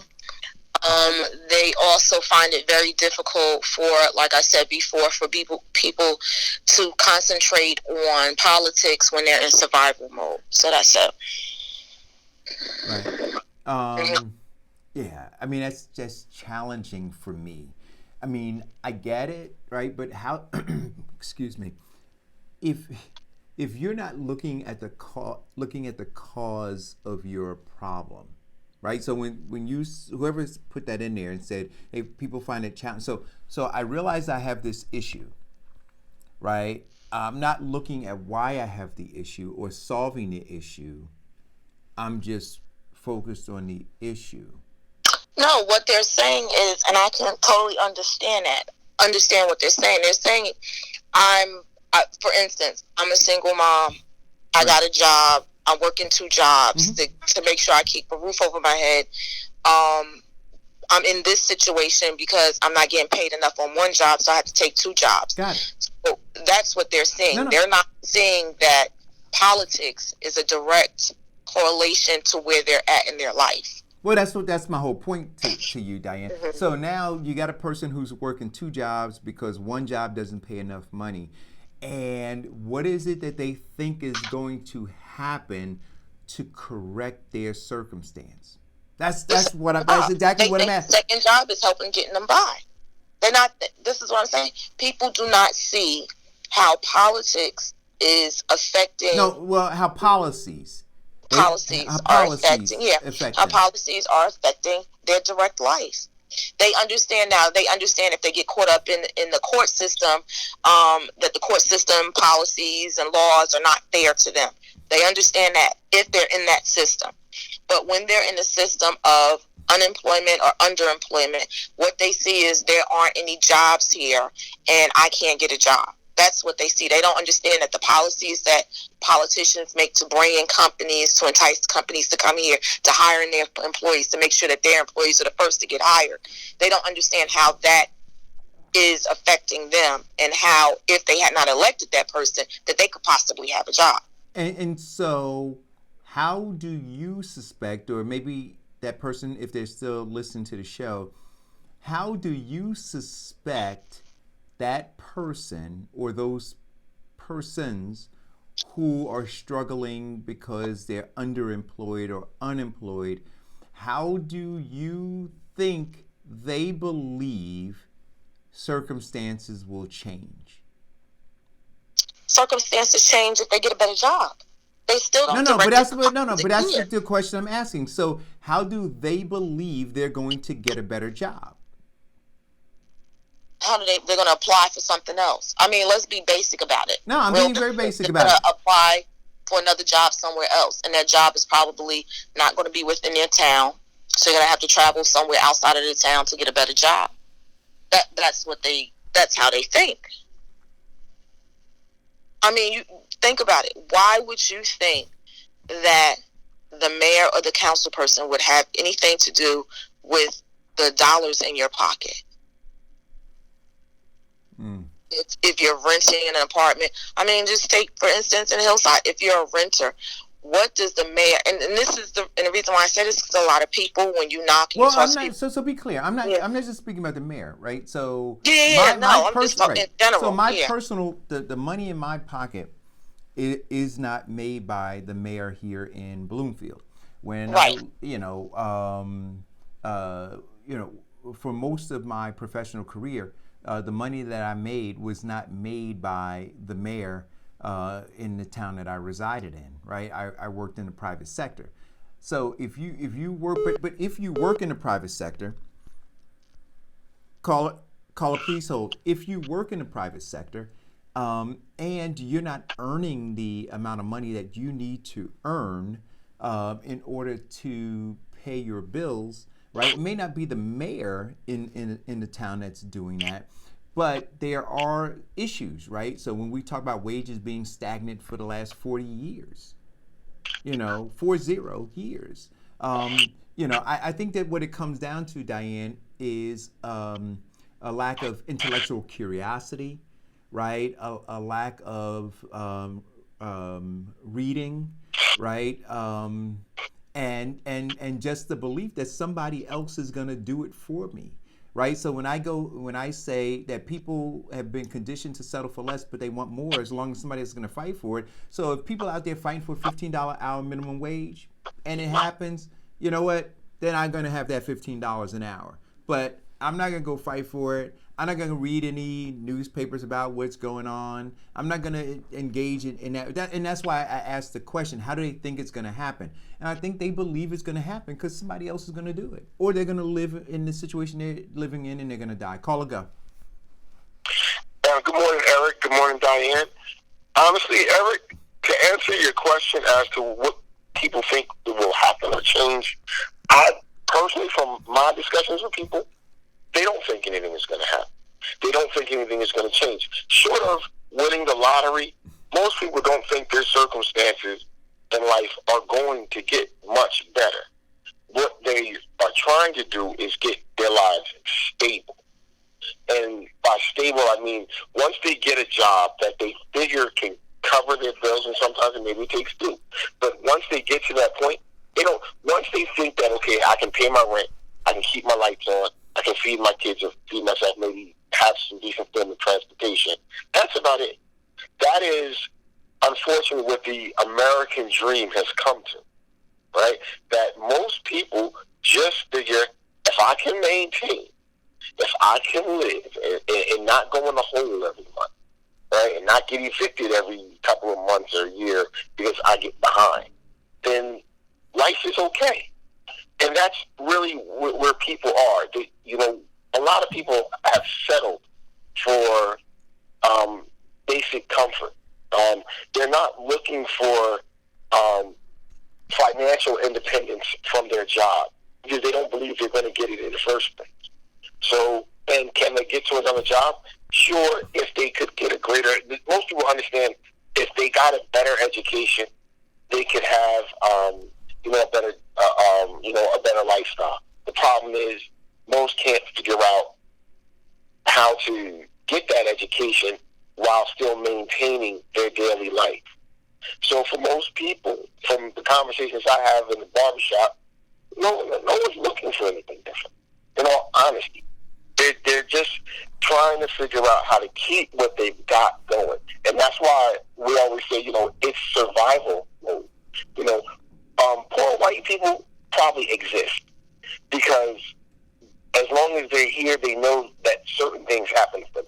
They also find it very difficult for, like I said before, for people to concentrate on politics when they're in survival mode. So that's it. Right. Yeah, I mean, that's just challenging for me. I mean, I get it, right? But how, excuse me, if you're not looking at the cause of your problem, right? So when you, whoever's put that in there and said, hey, people find it challenging. So I realize I have this issue, right? I'm not looking at why I have the issue or solving the issue. I'm just focused on the issue. No, what they're saying is, and I can totally understand what they're saying. They're saying, for instance, I'm a single mom. I got a job. I'm working 2 jobs to make sure I keep a roof over my head. I'm in this situation because I'm not getting paid enough on one job, so I have to take 2 jobs. Got it. So that's what they're saying. No. They're not saying that politics is a direct correlation to where they're at in their life. Well, that's my whole point to you, Diane. So now you got a person who's working 2 jobs because one job doesn't pay enough money. And what is it that they think is going to happen to correct their circumstance? That's exactly what I'm asking. Second job is helping getting them by. They're not. This is what I'm saying. People do not see how politics is affecting. No, well, how policies are affecting their direct life. They understand now. They understand if they get caught up in the court system, that the court system policies and laws are not fair to them. They understand that if they're in that system. But when they're in the system of unemployment or underemployment, what they see is there aren't any jobs here and I can't get a job. That's what they see. They don't understand that the policies that politicians make to bring in companies, to entice companies to come here, to hire in their employees, to make sure that their employees are the first to get hired. They don't understand how that is affecting them and how, if they had not elected that person, that they could possibly have a job. And so how do you suspect, or maybe that person, if they're still listening to the show, how do you suspect that person or those persons who are struggling because they're underemployed or unemployed, how do you think they believe circumstances will change? Circumstances change if they get a better job. They still don't. But that's the question I'm asking. So how do they believe they're going to get a better job? How do they're going to apply for something else? I mean, let's be basic about it. No, I'm being very basic about it. They're going to apply for another job somewhere else, and that job is probably not going to be within their town, so you're going to have to travel somewhere outside of the town to get a better job. That's how they think. I mean, you think about it. Why would you think that the mayor or the council person would have anything to do with the dollars in your pocket? If you're renting in an apartment, I mean, just take, for instance, in Hillside, if you're a renter, what does the mayor, and this is the reason why I say this, because a lot of people, when you knock, so be clear, I'm not just speaking about the mayor, right? So I'm just talking in general. So my personal, the money in my pocket is not made by the mayor here in Bloomfield. When for most of my professional career, the money that I made was not made by the mayor in the town that I resided in, right? I worked in the private sector. So if you work, but if you work in the private sector, call a please hold. If you work in the private sector, and you're not earning the amount of money that you need to earn in order to pay your bills, right? It may not be the mayor in the town that's doing that, but there are issues, right? So when we talk about wages being stagnant for the last 40 years, 40 years, I think that what it comes down to, Diane, is a lack of intellectual curiosity, right? A lack of reading, right? And just the belief that somebody else is going to do it for me, right? So when I say that people have been conditioned to settle for less, but they want more as long as somebody is going to fight for it. So if people out there fighting for a $15 hour minimum wage and it happens, you know what? Then I'm going to have that $15 an hour. But I'm not going to go fight for it. I'm not going to read any newspapers about what's going on. I'm not going to engage in that. And that's why I asked the question, how do they think it's going to happen? And I think they believe it's going to happen because somebody else is going to do it. Or they're going to live in the situation they're living in and they're going to die. Call or go. Good morning, Eric. Good morning, Diane. Honestly, Eric, to answer your question as to what people think will happen or change, I personally, from my discussions with people, they don't think anything is going to happen. They don't think anything is going to change. Short of winning the lottery, most people don't think their circumstances in life are going to get much better. What they are trying to do is get their lives stable. And by stable, I mean once they get a job that they figure can cover their bills, and sometimes it maybe takes two. But once they get to that point, once they think that, okay, I can pay my rent, I can keep my lights on, I can feed my kids or feed myself, maybe have some decent form of transportation. That's about it. That is, unfortunately, what the American dream has come to, right? That most people just figure, if I can maintain, if I can live and not go in the hole every month, right, and not get evicted every couple of months or a year because I get behind, then life is okay. And that's really where people are. A lot of people have settled for basic comfort. They're not looking for financial independence from their job because they don't believe they're going to get it in the first place. So, and can they get to another job? Sure, if they could get a greater, most people understand if they got a better education, they could have, a better lifestyle. The problem is most can't figure out how to get that education while still maintaining their daily life. So for most people, from the conversations I have in the barbershop, no one's looking for anything different. In all honesty, they're just trying to figure out how to keep what they've got going. And that's why we always say, it's survival mode. Poor white people probably exist because as long as they're here, they know that certain things happen to them.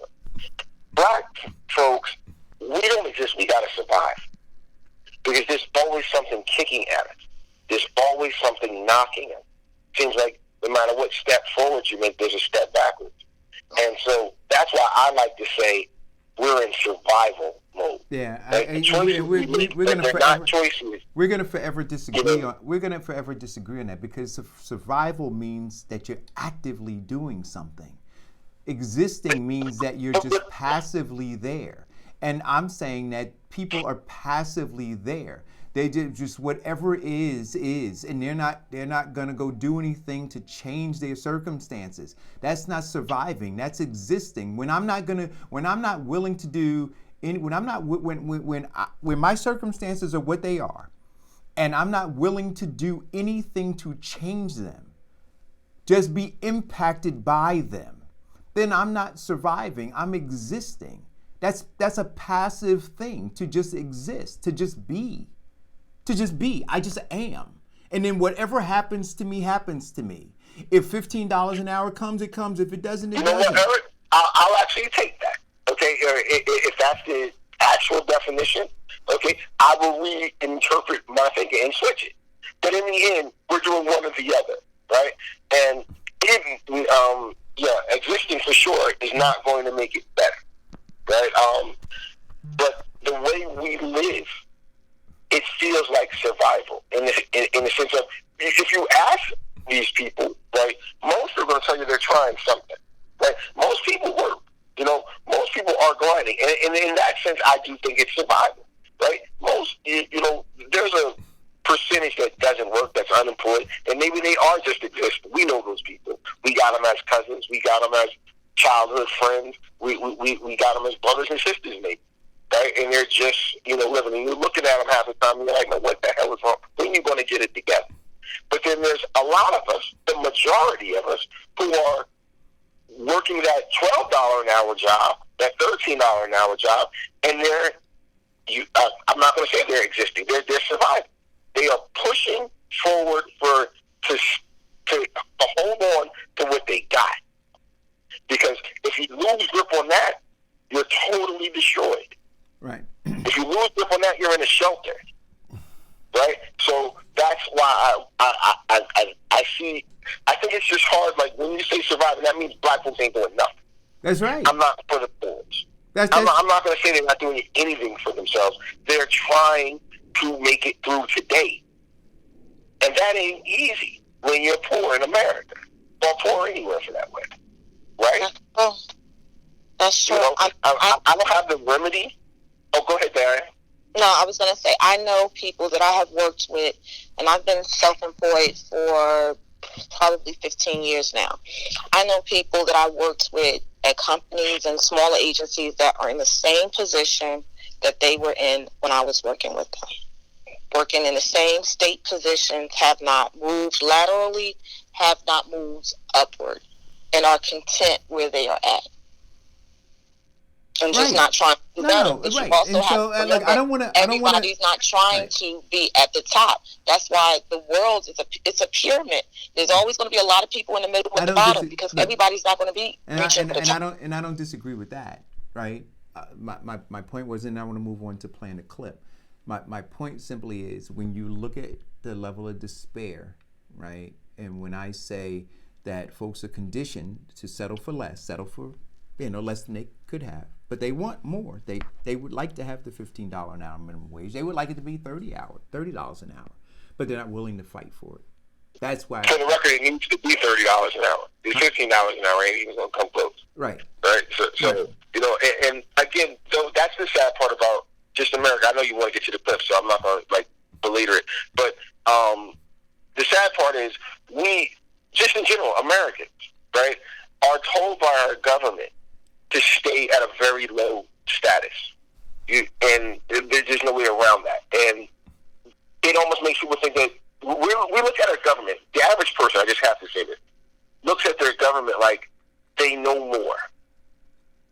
Black folks, we don't exist. We got to survive because there's always something kicking at us. There's always something knocking us. Seems like no matter what step forward you make, there's a step backwards. And so that's why I like to say we're in survival mode. Yeah, we're gonna forever disagree on. We're gonna forever disagree on that because survival means that you're actively doing something. Existing means that you're just passively there, and I'm saying that people are passively there. They just whatever is, and they're not gonna go do anything to change their circumstances. That's not surviving. That's existing. When my circumstances are what they are, and I'm not willing to do anything to change them, just be impacted by them, then I'm not surviving. I'm existing. That's a passive thing, to just exist, to just be. I just am. And then whatever happens to me, happens to me. If $15 an hour comes, it comes. If it doesn't, it doesn't. You know what, Eric? I'll actually take that. Okay, if that's the actual definition, okay, I will reinterpret my thinking and switch it. But in the end, we're doing one or the other, right? And existing for sure is not going to make it better, right? But the way we live, it feels like survival in the sense of, if you ask these people, right, most are going to tell you they're trying something, right? Most people work. You know, most people are grinding. And in that sense, I do think it's survival, right? Most, you know, there's a percentage that doesn't work, that's unemployed, and maybe they are just existing. We know those people. We got them as cousins. We got them as childhood friends. We got them as brothers and sisters, maybe, right? And they're just, you know, living. And you're looking at them half the time, and you're like, no, what the hell is wrong? When are you going to get it together? But then there's a lot of us, the majority of us, who are working that $12 an hour job, that $13 an hour job, and I'm not going to say they're existing. They're surviving. They are pushing forward to hold on to what they got. Because if you lose grip on that, you're totally destroyed. Right. If you lose grip on that, you're in a shelter. Right? So that's why I see. I think it's just hard. Like when you say surviving, that means black folks ain't doing nothing. That's right. I'm not for the boards. I'm not going to say they're not doing anything for themselves. They're trying to make it through today, and that ain't easy when you're poor in America, or poor anywhere for that matter. Right? Oh, that's true. You know, I don't have the remedy. Oh, go ahead, Darren. No, I was going to say, I know people that I have worked with, and I've been self-employed for probably 15 years now. I know people that I worked with at companies and smaller agencies that are in the same position that they were in when I was working with them. Working in the same state positions, have not moved laterally, have not moved upward, and are content where they are at. And just not trying to do better. But you also have to remember, everybody's not trying to be at the top. That's why the world is a pyramid. There's always going to be a lot of people in the middle and the bottom because everybody's not going to be reaching for the top. I don't disagree with that, right? My point was, and I want to move on to playing the clip. My point simply is when you look at the level of despair, right? And when I say that folks are conditioned to settle for less than they could have. But they want more. They would like to have the $15 an hour minimum wage. They would like it to be $30 an hour. But they're not willing to fight for it. That's why. For the record, it needs to be $30 an hour. The $15 an hour ain't even going to come close. Right. Right. So you know, and again, though, that's the sad part about just America. I know you want to get to the clip, so I'm not going to belabor it. But the sad part is we, just in general, Americans, right, are told by our government to stay at a very low status. And there's just no way around that. And it almost makes people think that we look at our government, the average person, I just have to say this, looks at their government like they know more.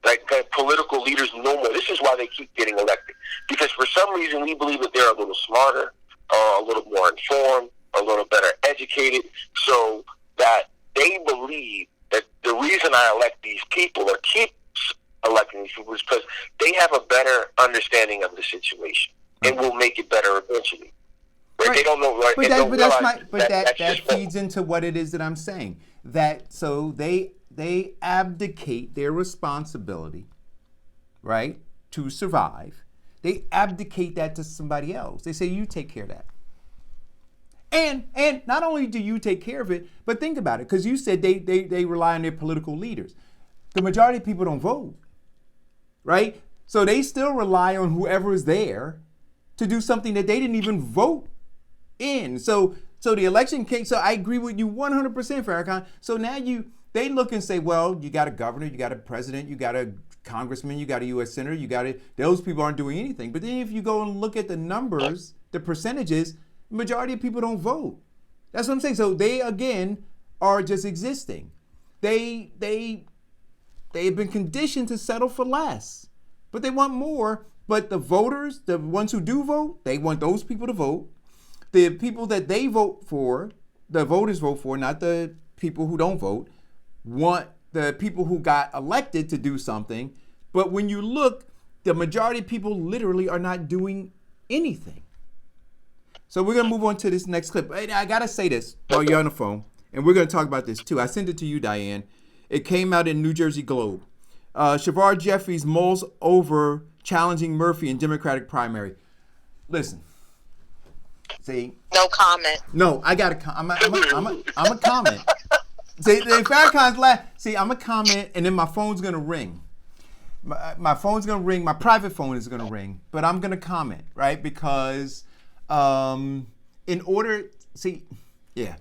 Like political leaders know more. This is why they keep getting elected. Because for some reason we believe that they're a little smarter, a little more informed, a little better educated, so that they believe that the reason I elect these people or keep electing these people is because they have a better understanding of the situation and will make it better eventually. Right? They don't know, right? That feeds into what it is that I'm saying. That so they abdicate their responsibility, right, to survive. They abdicate that to somebody else. They say, you take care of that. And not only do you take care of it, but think about it, because you said they rely on their political leaders. The majority of people don't vote, right? So they still rely on whoever is there to do something that they didn't even vote in. So the election came. So I agree with you 100%, Farrakhan. So now they look and say, well, you got a governor, you got a president, you got a congressman, you got a U.S. senator, those people aren't doing anything. But then if you go and look at the numbers, the percentages, the majority of people don't vote. That's what I'm saying. So they, again, are just existing. They've been conditioned to settle for less, but they want more. But the voters, the ones who do vote, they want those people to vote. The people that they vote for, the voters vote for, not the people who don't vote, want the people who got elected to do something. But when you look, the majority of people literally are not doing anything. So we're going to move on to this next clip. I got to say this while you're on the phone, and we're going to talk about this too. I sent it to you, Diane. It came out in New Jersey Globe. Shavar Jeffries mulls over challenging Murphy in Democratic primary. Listen, see, No comment. No, I got to. I'm a comment. See, the Farrakhan's laugh. See, I'm a comment, and then my phone's gonna ring. My phone's gonna ring. My private phone is gonna ring, but I'm gonna comment, right? Because in order, see, yeah.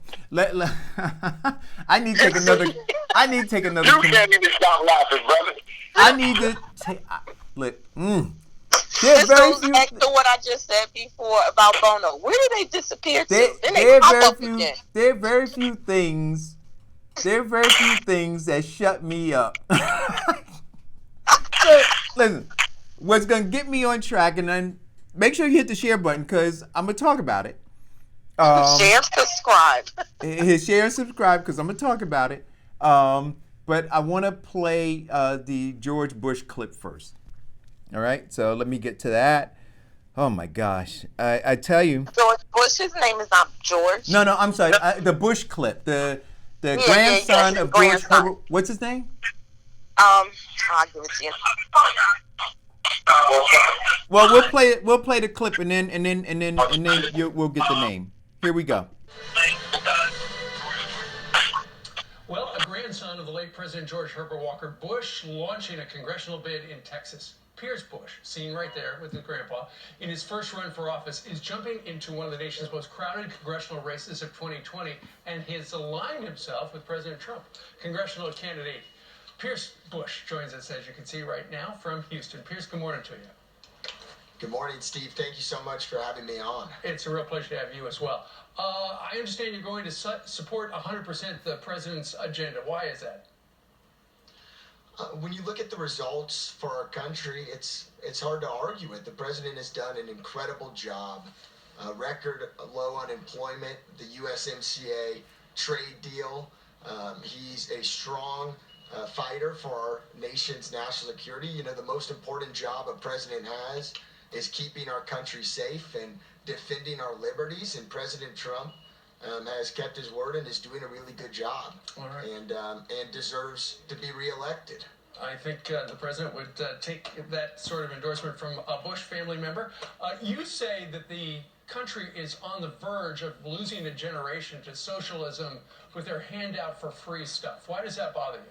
I need to take another. I need to take another. You can't even stop laughing, brother. I need to take. Look. This goes back to what I just said before about Bono. Where did they disappear to? Then they pop up again. There are very few things. There are very few things that shut me up. So, listen, what's gonna get me on track, and then make sure you hit the share button because I'm gonna talk about it. Share, subscribe. Share and subscribe because I'm gonna talk about it. But I want to play the George Bush clip first. All right, so let me get to that. Oh my gosh, I tell you. George Bush, his name is not George. No, I'm sorry. The Bush clip, the grandson of George Herbert. What's his name? I'll give it to you. Well, we'll play it. We'll play the clip, and then we'll get the name. Here we go. Well, a grandson of the late President George Herbert Walker Bush launching a congressional bid in Texas. Peirce Bush, seen right there with his grandpa, in his first run for office, is jumping into one of the nation's most crowded congressional races of 2020, and has aligned himself with President Trump. Congressional candidate Peirce Bush joins us, as you can see right now, from Houston. Peirce, good morning to you. Good morning, Steve. Thank you so much for having me on. It's a real pleasure to have you as well. I understand you're going to support 100% the president's agenda. Why is that? When you look at the results for our country, it's hard to argue with. The president has done an incredible job. Record low unemployment, the USMCA trade deal. He's a strong fighter for our nation's national security. You know, the most important job a president has is keeping our country safe and defending our liberties. And President Trump has kept his word and is doing a really good job. All right. And deserves to be reelected. I think the president would take that sort of endorsement from a Bush family member. You say that the country is on the verge of losing a generation to socialism with their handout for free stuff. Why does that bother you?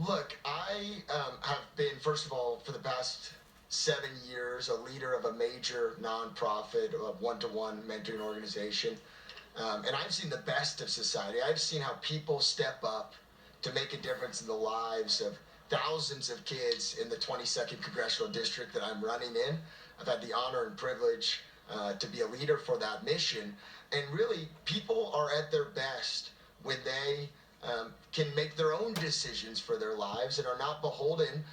Look, I have been, first of all, for the past 7 years, a leader of a major nonprofit, a one-to-one mentoring organization. And I've seen the best of society. I've seen how people step up to make a difference in the lives of thousands of kids in the 22nd Congressional District that I'm running in. I've had the honor and privilege to be a leader for that mission. And really, people are at their best when they can make their own decisions for their lives and are not beholden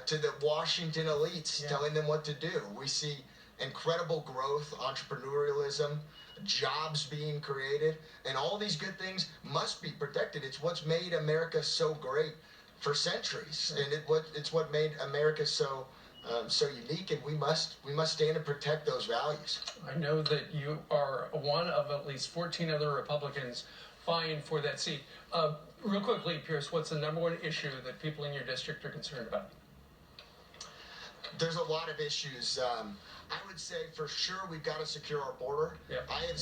to the Washington elites telling them what to do. We see incredible growth, entrepreneurialism, jobs being created, and all these good things must be protected. It's what's made America so great for centuries, and it's what made America so unique, and we must stand and protect those values. I know that you are one of at least 14 other Republicans vying for that seat. Real quickly, Peirce, what's the number one issue that people in your district are concerned about? There's a lot of issues. I would say for sure we've got to secure our border. Yep. I've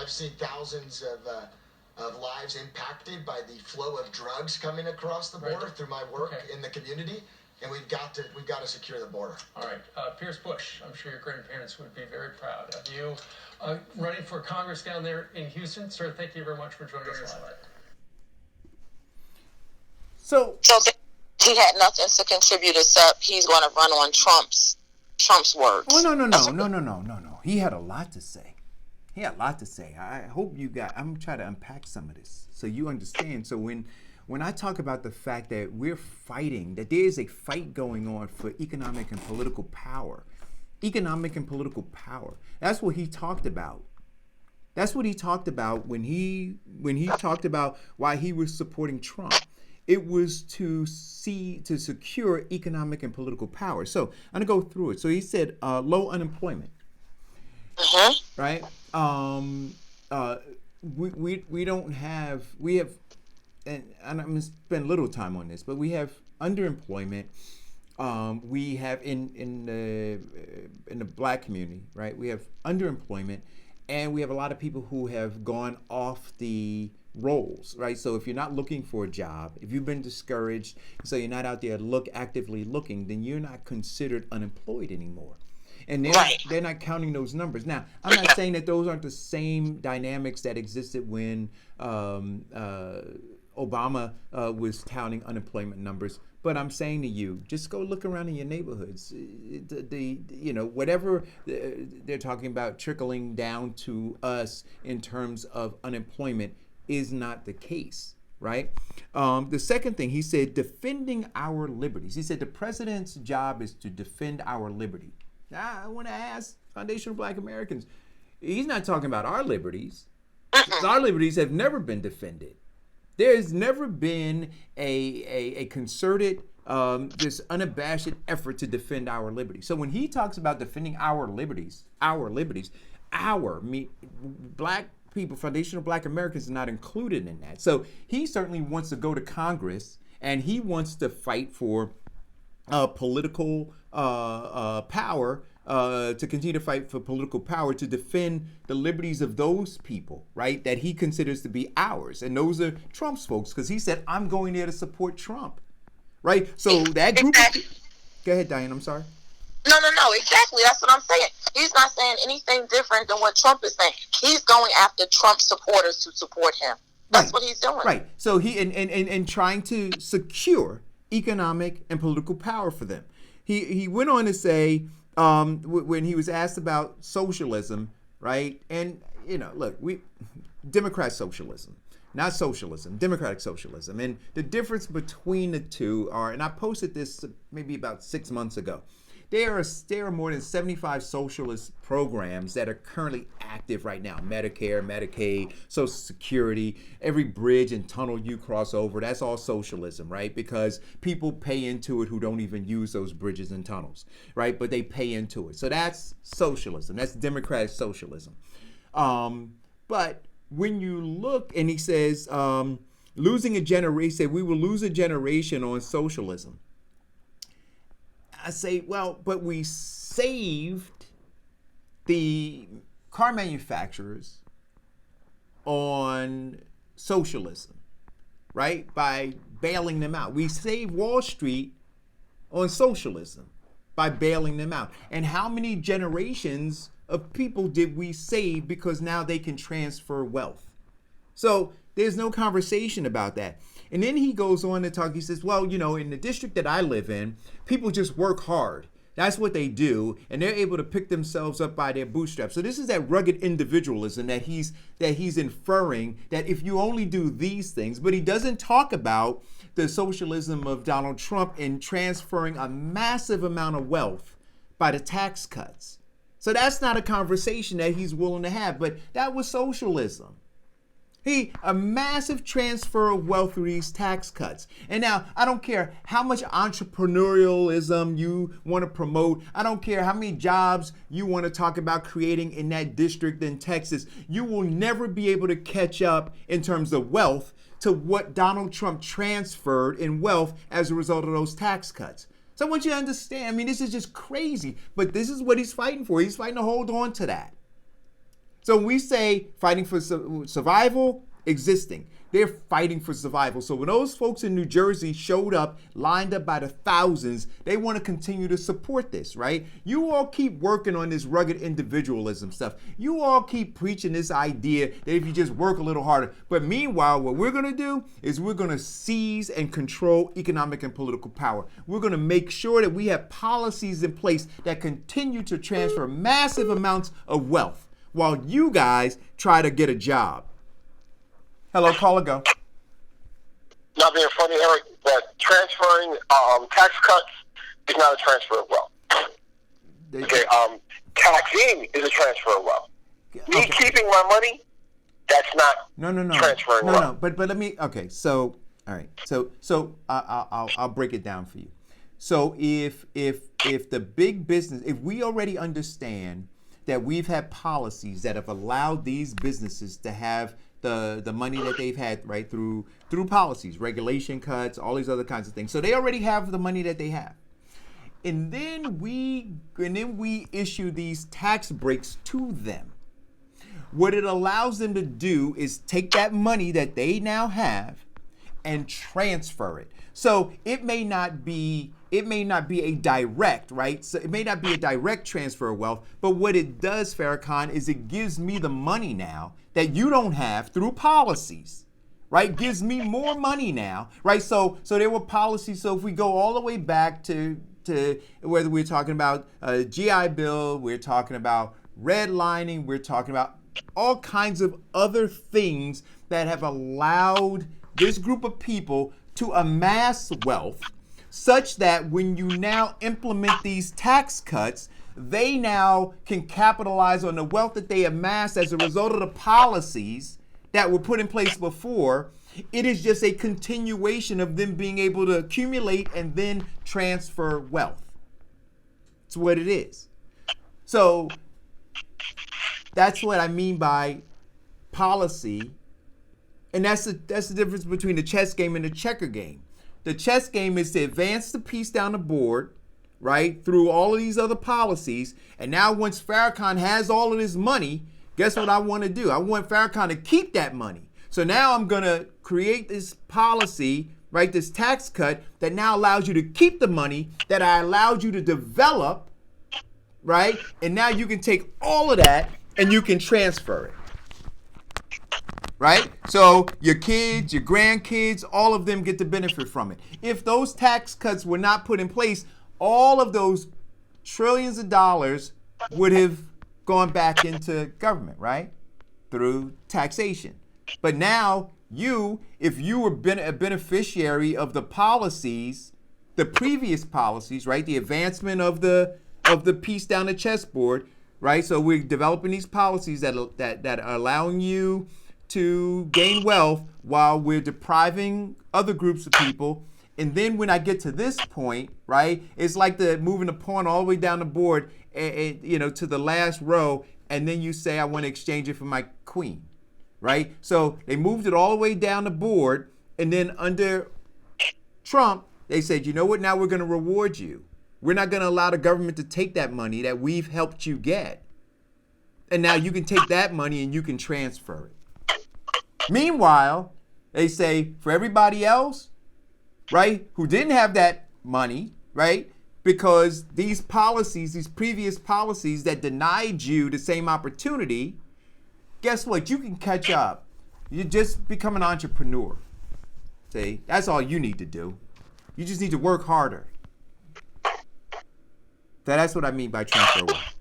seen thousands of lives impacted by the flow of drugs coming across the border through my work in the community, and we've got to secure the border. All right, Peirce Bush, I'm sure your grandparents would be very proud of you running for Congress down there in Houston. Sir, thank you very much for joining us live. So he had nothing to contribute except he's going to run on Trump's words. Oh, no. He had a lot to say. I hope you got, I'm trying to unpack some of this so you understand. So when I talk about the fact that we're fighting, that there is a fight going on for economic and political power, that's what he talked about. That's what he talked about when he talked about why he was supporting Trump. It was to secure economic and political power. So I'm gonna go through it. So he said low unemployment, right? We have, and I'm gonna spend little time on this, but we have underemployment. We have in the black community, right? We have underemployment, and we have a lot of people who have gone off the rolls, right? So if you're not looking for a job, if you've been discouraged, so you're not out there actively looking, then you're not considered unemployed anymore. And they're not counting those numbers. Now, I'm not saying that those aren't the same dynamics that existed when Obama was counting unemployment numbers. But I'm saying to you, just go look around in your neighborhoods. Whatever they're talking about trickling down to us in terms of unemployment is not the case, right? The second thing, he said, defending our liberties. He said the president's job is to defend our liberty. Now, I want to ask foundational Black Americans, he's not talking about our liberties. Our liberties have never been defended. There's never been a concerted, this unabashed effort to defend our liberties. So when he talks about defending our liberties, Black people, foundational Black Americans, are not included in that. So he certainly wants to go to Congress and he wants to fight for political power, to continue to fight for political power, to defend the liberties of those people, right, that he considers to be ours. And those are Trump's folks, because he said, I'm going there to support Trump, right? So that group go ahead, Diane, I'm sorry. No, exactly. That's what I'm saying. He's not saying anything different than what Trump is saying. He's going after Trump supporters to support him. That's what he's doing. Right. So he and trying to secure economic and political power for them. He went on to say, when he was asked about socialism, right? And, look, Democrat socialism, not socialism, democratic socialism. And the difference between the two are, and I posted this maybe about 6 months ago, there are more than 75 socialist programs that are currently active right now. Medicare, Medicaid, Social Security, every bridge and tunnel you cross over, that's all socialism, right? Because people pay into it who don't even use those bridges and tunnels, right? But they pay into it. So that's socialism. That's democratic socialism. But when you look, and he says, losing a generation, he said, we will lose a generation on socialism. I say, well, but we saved the car manufacturers on socialism, right? By bailing them out. We saved Wall Street on socialism by bailing them out. And how many generations of people did we save because now they can transfer wealth? So there's no conversation about that. And then he goes on to talk, he says, well, in the district that I live in, people just work hard. That's what they do, and they're able to pick themselves up by their bootstraps. So this is that rugged individualism that he's inferring, that if you only do these things, but he doesn't talk about the socialism of Donald Trump in transferring a massive amount of wealth by the tax cuts. So that's not a conversation that he's willing to have, but that was socialism. A massive transfer of wealth through these tax cuts. And now, I don't care how much entrepreneurialism you want to promote. I don't care how many jobs you want to talk about creating in that district in Texas. You will never be able to catch up in terms of wealth to what Donald Trump transferred in wealth as a result of those tax cuts. So I want you to understand, this is just crazy, but this is what he's fighting for. He's fighting to hold on to that. So when we say fighting for survival, existing, they're fighting for survival. So when those folks in New Jersey showed up, lined up by the thousands, they want to continue to support this, right? You all keep working on this rugged individualism stuff. You all keep preaching this idea that if you just work a little harder. But meanwhile, what we're going to do is we're going to seize and control economic and political power. We're going to make sure that we have policies in place that continue to transfer massive amounts of wealth, while you guys try to get a job. Hello, caller, go. Not being funny, Eric, but transferring tax cuts is not a transfer of wealth. Taxing is a transfer of wealth. Okay. Me keeping my money, that's not transferring wealth. No, but let me, okay, so, all right, so I'll break it down for you. So if the big business, if we already understand that we've had policies that have allowed these businesses to have the money that they've had, right, through policies, regulation cuts, all these other kinds of things. So they already have the money that they have. And then we issue these tax breaks to them. What it allows them to do is take that money that they now have and transfer it. So it may not be a direct, right? So it may not be a direct transfer of wealth, but what it does, Farrakhan, is it gives me the money now that you don't have through policies, right? Gives me more money now, right? So there were policies. So if we go all the way back to whether we're talking about GI Bill, we're talking about redlining, we're talking about all kinds of other things that have allowed this group of people to amass wealth such that when you now implement these tax cuts, they now can capitalize on the wealth that they amassed as a result of the policies that were put in place before. It is just a continuation of them being able to accumulate and then transfer wealth. It's what it is. So that's what I mean by policy. And that's the difference between the chess game and the checker game. The chess game is to advance the piece down the board, right, through all of these other policies. And now once Farrakhan has all of this money, guess what I want to do? I want Farrakhan to keep that money. So now I'm going to create this policy, right, this tax cut that now allows you to keep the money that I allowed you to develop, right? And now you can take all of that and you can transfer it. Right? So your kids, your grandkids, all of them get to benefit from it. If those tax cuts were not put in place, all of those trillions of dollars would have gone back into government, right? Through taxation. But now if you were a beneficiary of the policies, the previous policies, right? The advancement of the piece down the chessboard, right? So we're developing these policies that are allowing you to gain wealth while we're depriving other groups of people. And then when I get to this point, right, it's like moving the pawn all the way down the board, and to the last row, and then you say, I want to exchange it for my queen, right? So they moved it all the way down the board, and then under Trump, they said, you know what, now we're going to reward you. We're not going to allow the government to take that money that we've helped you get. And now you can take that money and you can transfer it. Meanwhile, they say for everybody else, right, who didn't have that money, right, because these policies, these previous policies that denied you the same opportunity, guess what? You can catch up. You just become an entrepreneur. See, that's all you need to do. You just need to work harder. That's what I mean by transfer wealth.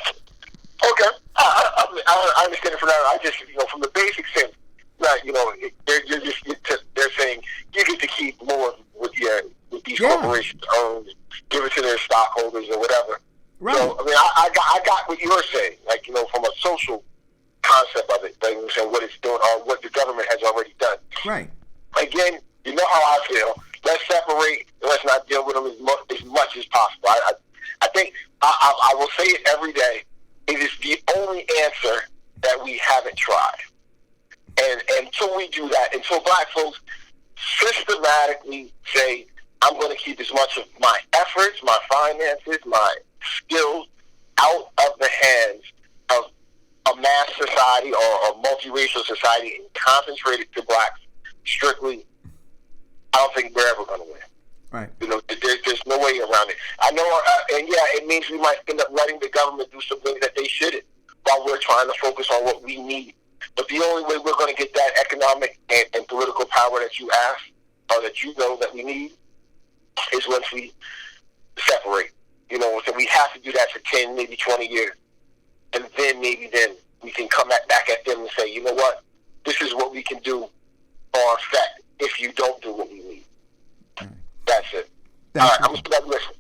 Okay, I understand it from that. I just, from the basic sense, right, they're saying you get to keep more with these corporations owned, give it to their stockholders or whatever. Right. So, I mean, I got what you were saying, like, from a social concept of it, like, saying what it's doing or what the government has already done. Right. Again, you know how I feel. Let's separate. Let's not deal with them as much as possible. I think I will say it every day. It is the only answer that we haven't tried. And until we do that, until black folks systematically say, I'm going to keep as much of my efforts, my finances, my skills out of the hands of a mass society or a multiracial society and concentrate it to blacks strictly, I don't think we're ever going to win. Right. There's no way around it. I know, and yeah, it means we might end up letting the government do some things that they shouldn't while we're trying to focus on what we need. But the only way we're going to get that economic and political power that you ask, or that you know that we need, is once we separate. So we have to do that for 10, maybe 20 years. And then maybe we can come back at them and say, you know what, this is what we can do or affect if you don't do what we need. That's it. All right, I'm going to stop listening.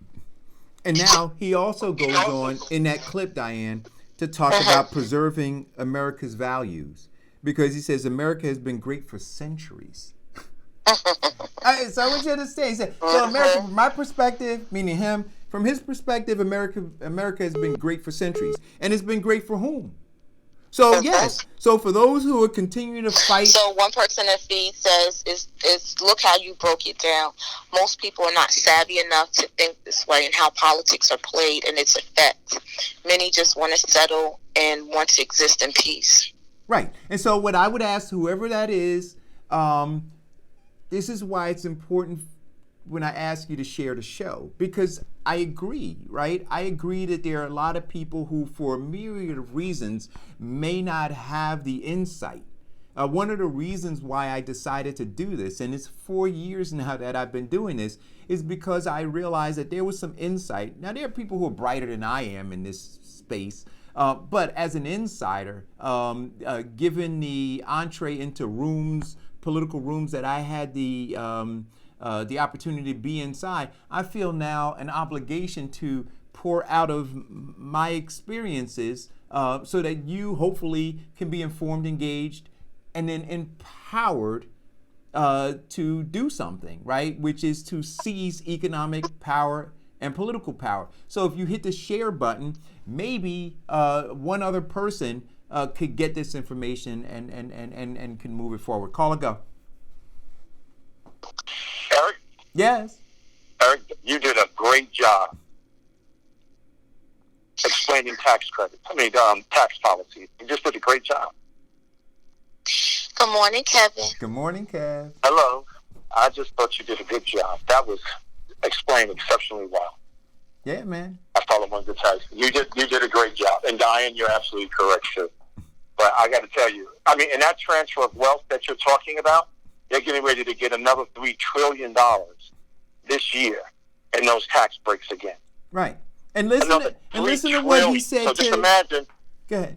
And now he also goes on in that clip, Diane, to talk about preserving America's values, because he says America has been great for centuries. So I want you to understand. He said, so America, from my perspective, meaning him, from his perspective, America has been great for centuries. And it's been great for whom? So yes, so for those who are continuing to fight. So one person at Feed says is look how you broke it down. Most people are not savvy enough to think this way and how politics are played and its effects. Many just want to settle and want to exist in peace. Right. And so what I would ask whoever that is, this is why it's important when I ask you to share the show, because I agree, right? I agree that there are a lot of people who, for a myriad of reasons, may not have the insight. One of the reasons why I decided to do this, and it's 4 years now that I've been doing this, is because I realized that there was some insight. Now, there are people who are brighter than I am in this space, but as an insider, given the entree into rooms, political rooms that I had the opportunity to be inside, I feel now an obligation to pour out of my experiences so that you hopefully can be informed, engaged, and then empowered to do something, right? Which is to seize economic power and political power. So if you hit the share button, maybe one other person could get this information and can move it forward. Call or go. Eric? Yes. Eric, you did a great job explaining tax policy. You just did a great job. Good morning, Kevin. Good morning, Kev. Hello. I just thought you did a good job. That was explained exceptionally well. Yeah, man. I follow one good tax. You did a great job. And Diane, you're absolutely correct too. But I got to tell you, I mean, in that transfer of wealth that you're talking about, they're getting ready to get another $3 trillion this year in those tax breaks again. Right. And listen to what he said. So just imagine. Go ahead.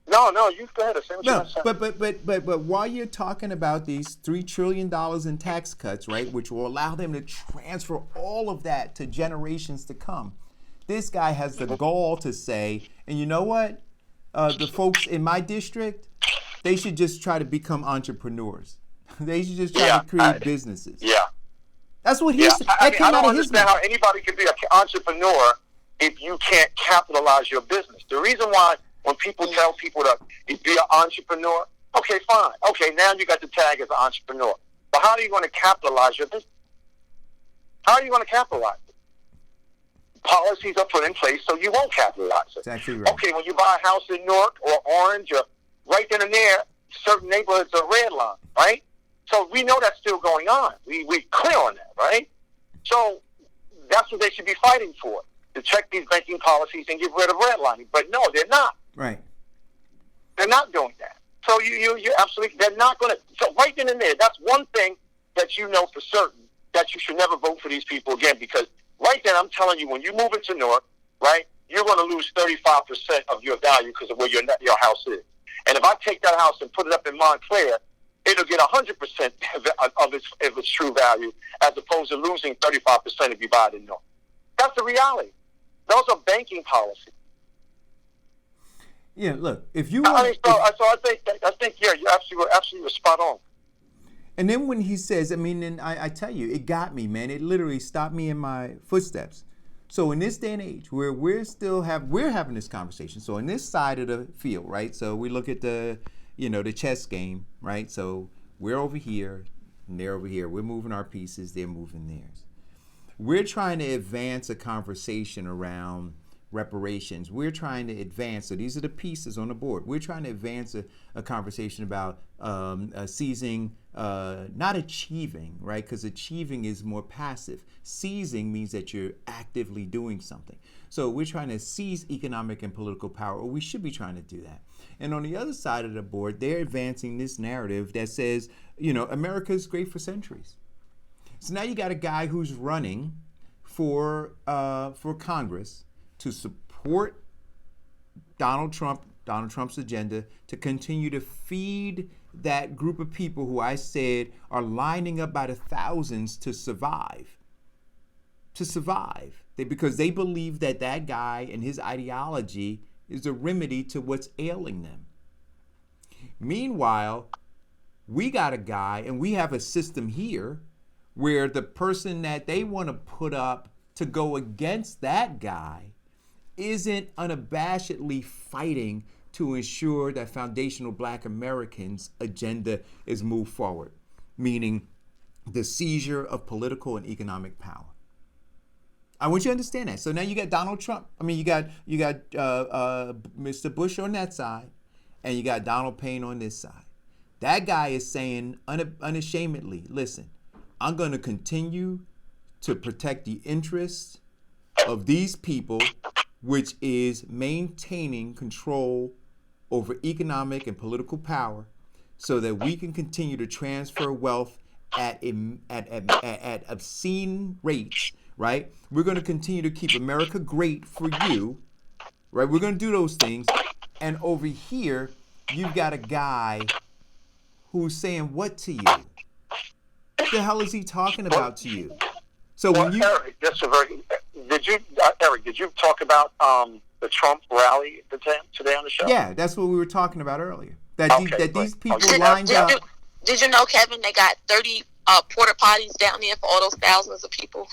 No, you go ahead. Say what you want to say. But while you're talking about these $3 trillion in tax cuts, right, which will allow them to transfer all of that to generations to come, this guy has the gall to say, and you know what? The folks in my district, they should just try to become entrepreneurs. They should just try to create businesses. Yeah. That's what he said. I don't understand how anybody can be an entrepreneur if you can't capitalize your business. The reason why when people tell people to be an entrepreneur, okay, fine. Okay, now you got the tag as an entrepreneur. But how are you going to capitalize your business? How are you going to capitalize it? Policies are put in place so you won't capitalize it. Exactly right. Okay, when you buy a house in Newark or Orange or right then and there, certain neighborhoods are red line, right? So we know that's still going on. We're clear on that, right? So that's what they should be fighting for, to check these banking policies and get rid of redlining. But no, they're not. Right. They're not doing that. So you're absolutely, they're not going to. So right then and there, that's one thing that you know for certain, that you should never vote for these people again, because right then I'm telling you, when you move into Newark, right, you're going to lose 35% of your value because of where your house is. And if I take that house and put it up in Montclair, it'll get 100% of its true value, as opposed to losing 35% if you buy it in Newark. That's the reality. Those are banking policies. Yeah, look, if you want, I think you're absolutely spot on. And then when he says, I mean, and I tell you, it got me, man. It literally stopped me in my footsteps. So in this day and age, where we're having this conversation. So in this side of the field, right? So we look at the chess game, right? So we're over here, and they're over here. We're moving our pieces, they're moving theirs. We're trying to advance a conversation around reparations. We're trying to advance, so these are the pieces on the board. We're trying to advance a conversation about seizing, not achieving, right? Because achieving is more passive. Seizing means that you're actively doing something. So we're trying to seize economic and political power, or we should be trying to do that. And on the other side of the board, they're advancing this narrative that says, America's great for centuries. So now you got a guy who's running for Congress to support Donald Trump's agenda, to continue to feed that group of people who I said are lining up by the thousands to survive. Because they believe that guy and his ideology is a remedy to what's ailing them. Meanwhile, we got a guy and we have a system here where the person that they want to put up to go against that guy isn't unabashedly fighting to ensure that foundational Black Americans' agenda is moved forward, meaning the seizure of political and economic power. I want you to understand that. So now you got Donald Trump. I mean, you got Mr. Bush on that side, and you got Donald Payne on this side. That guy is saying unashamedly, listen, I'm going to continue to protect the interests of these people, which is maintaining control over economic and political power so that we can continue to transfer wealth at obscene rates, right? We're going to continue to keep America great for you, right? We're going to do those things. And over here, you've got a guy who's saying what to you? What the hell is he talking about to you? So when you... Eric, Eric, did you talk about the Trump rally today on the show? Yeah, that's what we were talking about earlier. That these people lined up... Did you know, Kevin, they got 30 porta potties down there for all those thousands of people?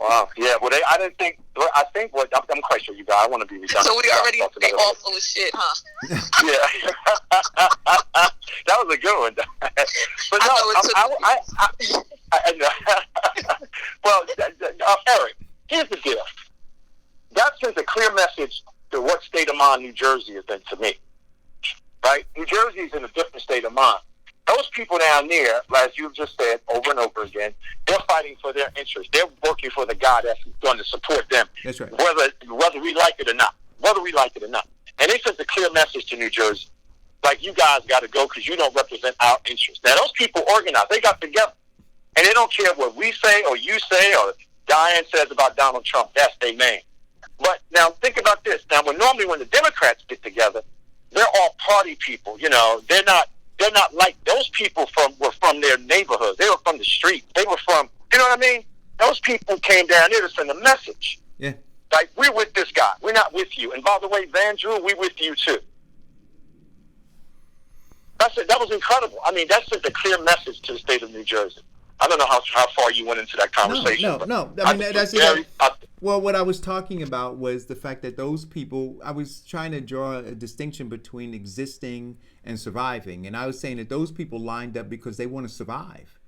Wow. Yeah. Well, I didn't think. I think what I'm quite sure you guys. I want to be redundant. So they all full of shit, huh? Yeah. That was a good one. But well, Eric, here's the deal. That sends a clear message to what state of mind New Jersey is in to me. Right? New Jersey is in a different state of mind. Those people down there, as you've just said over and over again, they're fighting for their interests. They're working for the guy that's going to support them. That's right. Whether we like it or not. And it sends a clear message to New Jersey. Like, you guys got to go because you don't represent our interests. Now, those people organized. They got together. And they don't care what we say or you say or Diane says about Donald Trump. That's their name. But now think about this. Now, when the Democrats get together, they're all party people. You know, they're not like those people were from their neighborhoods. They were from the street. They were from, you know what I mean? Those people came down there to send a message. Yeah. Like, we're with this guy. We're not with you. And by the way, Van Drew, we're with you too. That's it. That was incredible. I mean, that sent a clear message to the state of New Jersey. I don't know how far you went into that conversation. No. I mean, that's it. Well, what I was talking about was the fact that those people, I was trying to draw a distinction between existing and surviving. And I was saying that those people lined up because they want to survive.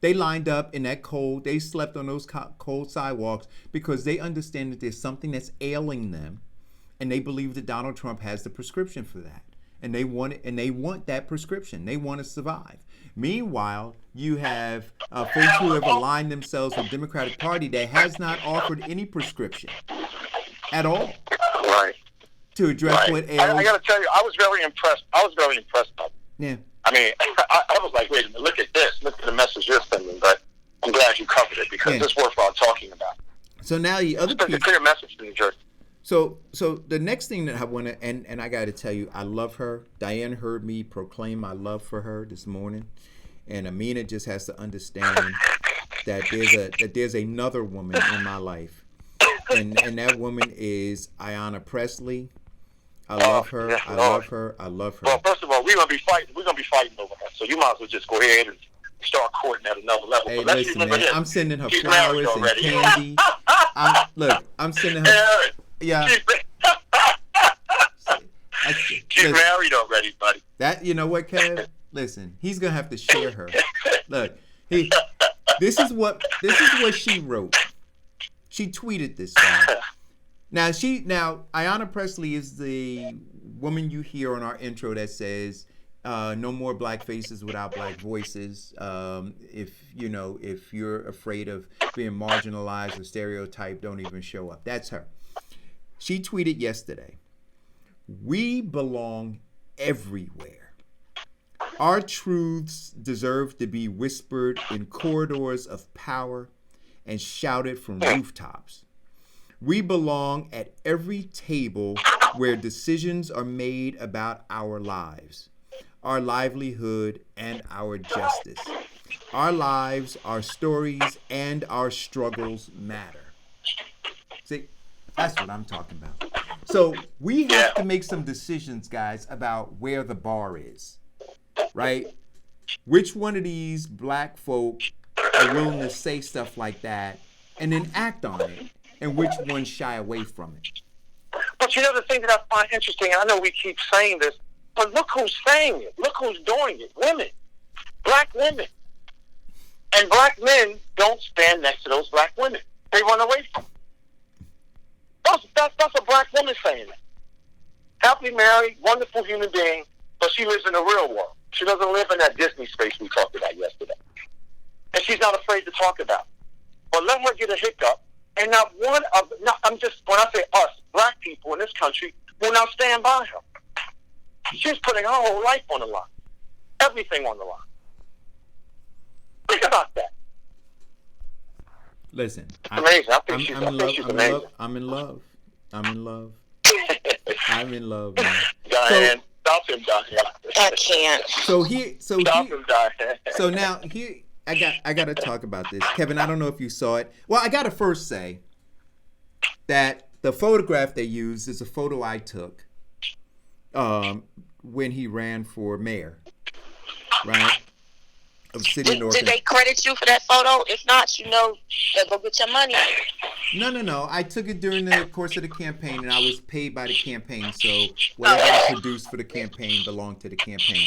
They lined up in that cold. They slept on those cold sidewalks because they understand that there's something that's ailing them. And they believe that Donald Trump has the prescription for that. And they want it, and they want that prescription. They want to survive. Meanwhile, you have folks who have aligned themselves with the Democratic Party that has not offered any prescription at all. Right. To address what ails. I got to tell you, I was very impressed by it. Yeah. I mean, I was like, wait a minute, look at this. Look at the message you're sending. But I'm glad you covered it because it's worthwhile talking about. So now the other piece. It's a clear message to New Jersey. So the next thing that I want to, and I got to tell you, I love her. Diane heard me proclaim my love for her this morning, and Amina just has to understand that there's another woman in my life, and that woman is Ayanna Pressley. I love her. I love her. Well, first of all, we're gonna be fighting over her. So you might as well just go ahead and start courting at another level. Hey, listen, man, I'm sending her flowers and candy. I'm sending her. Yeah. She's married already, buddy. That, you know what, Kev? Listen, he's gonna have to share her. Look, this is what she wrote. She tweeted this time. Now Ayanna Pressley is the woman you hear on our intro that says, no more black faces without black voices. If you're afraid of being marginalized or stereotyped, don't even show up. That's her. She tweeted yesterday, "We belong everywhere. Our truths deserve to be whispered in corridors of power and shouted from rooftops. We belong at every table where decisions are made about our lives, our livelihood, and our justice. Our lives, our stories, and our struggles matter." See, that's what I'm talking about. So we have to make some decisions, guys, about where the bar is, right? Which one of these black folk are willing to say stuff like that and then act on it, and which ones shy away from it? But But you know the thing that I find interesting, and I know we keep saying this, but look who's saying it. Look who's doing it. Women. Black women. And black men don't stand next to those black women. They run away from them. That's a black woman saying that. Happily married, wonderful human being, but she lives in the real world. She doesn't live in that Disney space we talked about yesterday. And she's not afraid to talk about it. But let her get a hiccup, and not one of, when I say us, black people in this country, will not stand by her. She's putting her whole life on the line. Everything on the line. Think about that. Listen, it's amazing. I think she's amazing. I'm in love. I'm in love. Man. Diane, stop him, Diane. I can't. So now here, I got to talk about this, Kevin. I don't know if you saw it. Well, I got to first say that the photograph they used is a photo I took when he ran for mayor, right? Of City of Newark. Did they credit you for that photo? If not, they'll go get your money. No. I took it during the course of the campaign, and I was paid by the campaign, so whatever I produced for the campaign belonged to the campaign.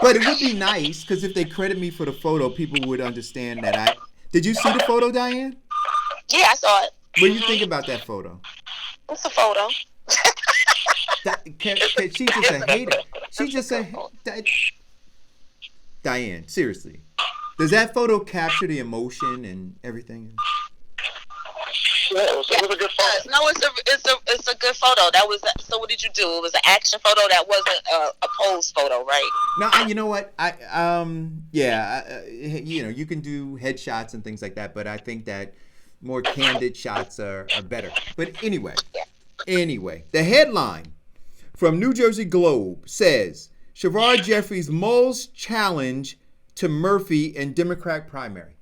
But it would be nice, because if they credit me for the photo, people would understand that Did you see the photo, Diane? Yeah, I saw it. What do you think about that photo? It's a photo. She's just a hater. She's just a... Diane, seriously, does that photo capture the emotion and everything? Yeah, it was a good photo. No, it's a good photo. So what did you do? It was an action photo. That wasn't a pose photo, right? No, you know what? You can do headshots and things like that, but I think that more candid shots are better. But anyway, the headline from New Jersey Globe says, Shavard Jeffries mulls challenge to Murphy in Democrat primary.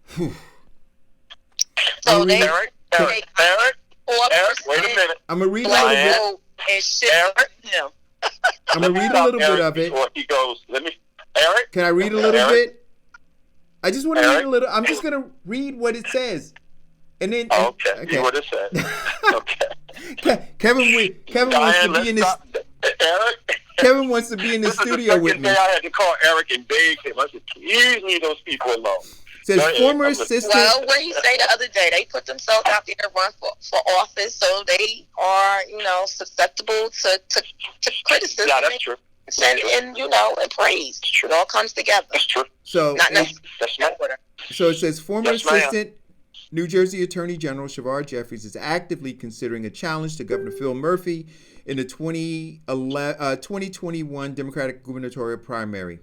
So Eric, wait a minute. I'm going to read a little bit. I'm going to read a little bit of it. He goes, Eric? Can I read a little bit? I just want to read a little. I'm just going to read what it says. And then, okay. See what it says. Okay. Kevin wants to be in this. Eric. Kevin wants to be in the studio with me. I had to call Eric and beg him. I said, please leave those people alone. Says former assistant. Well, what he say the other day, they put themselves out there to run for office, so they are, susceptible to criticism. Yeah, that's true. And praise. It all comes together. That's true. So that's right. So it says former assistant New Jersey Attorney General Shavard Jeffries is actively considering a challenge to Governor Phil Murphy in the 2021 Democratic gubernatorial primary.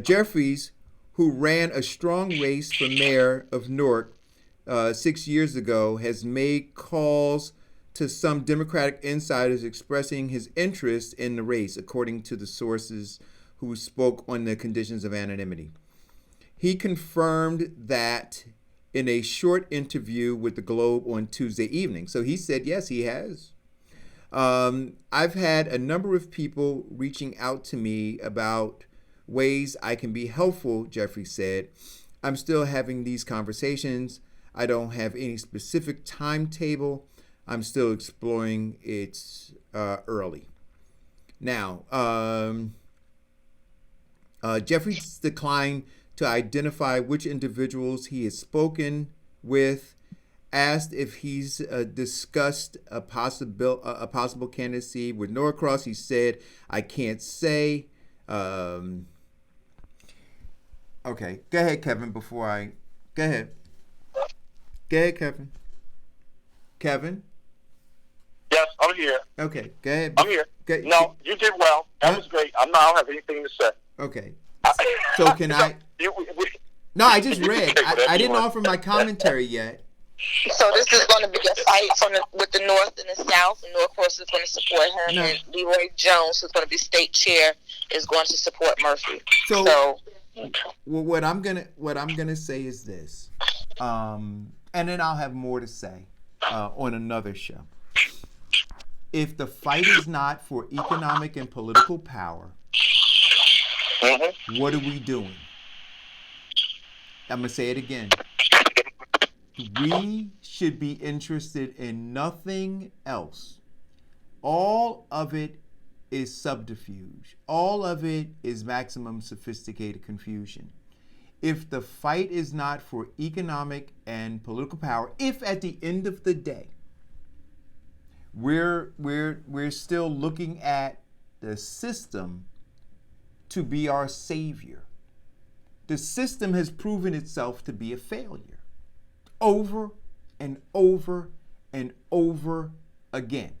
Jeffries, who ran a strong race for mayor of Newark 6 years ago, has made calls to some Democratic insiders expressing his interest in the race, according to the sources who spoke on the conditions of anonymity. He confirmed that in a short interview with the Globe on Tuesday evening. So he said, yes, he has. I've had a number of people reaching out to me about ways I can be helpful, Jeffrey said. I'm still having these conversations. I don't have any specific timetable. I'm still exploring. It's early. Now, Jeffries declined to identify which individuals he has spoken with, asked if he's discussed a possible candidacy with Norcross. He said, I can't say. Okay, go ahead, Kevin, Go ahead, Kevin. Kevin? Yes, I'm here. Okay, go ahead. I'm here. No, you did well. That was great. I don't have anything to say. Okay. So can I... No, I just read. I didn't offer my commentary yet. So this is going to be a fight with the North and the South, and Norcross is going to support him, and Leroy Jones, who's going to be state chair, is going to support Murphy. So well, what I'm gonna say is this, and then I'll have more to say on another show. If the fight is not for economic and political power, what are we doing? I'm gonna say it again. we should be interested in nothing else. All of it is subterfuge. All of it is maximum sophisticated confusion. If the fight is not for economic and political power, if at the end of the day we're still looking at the system to be our savior, the system has proven itself to be a failure over and over and over again.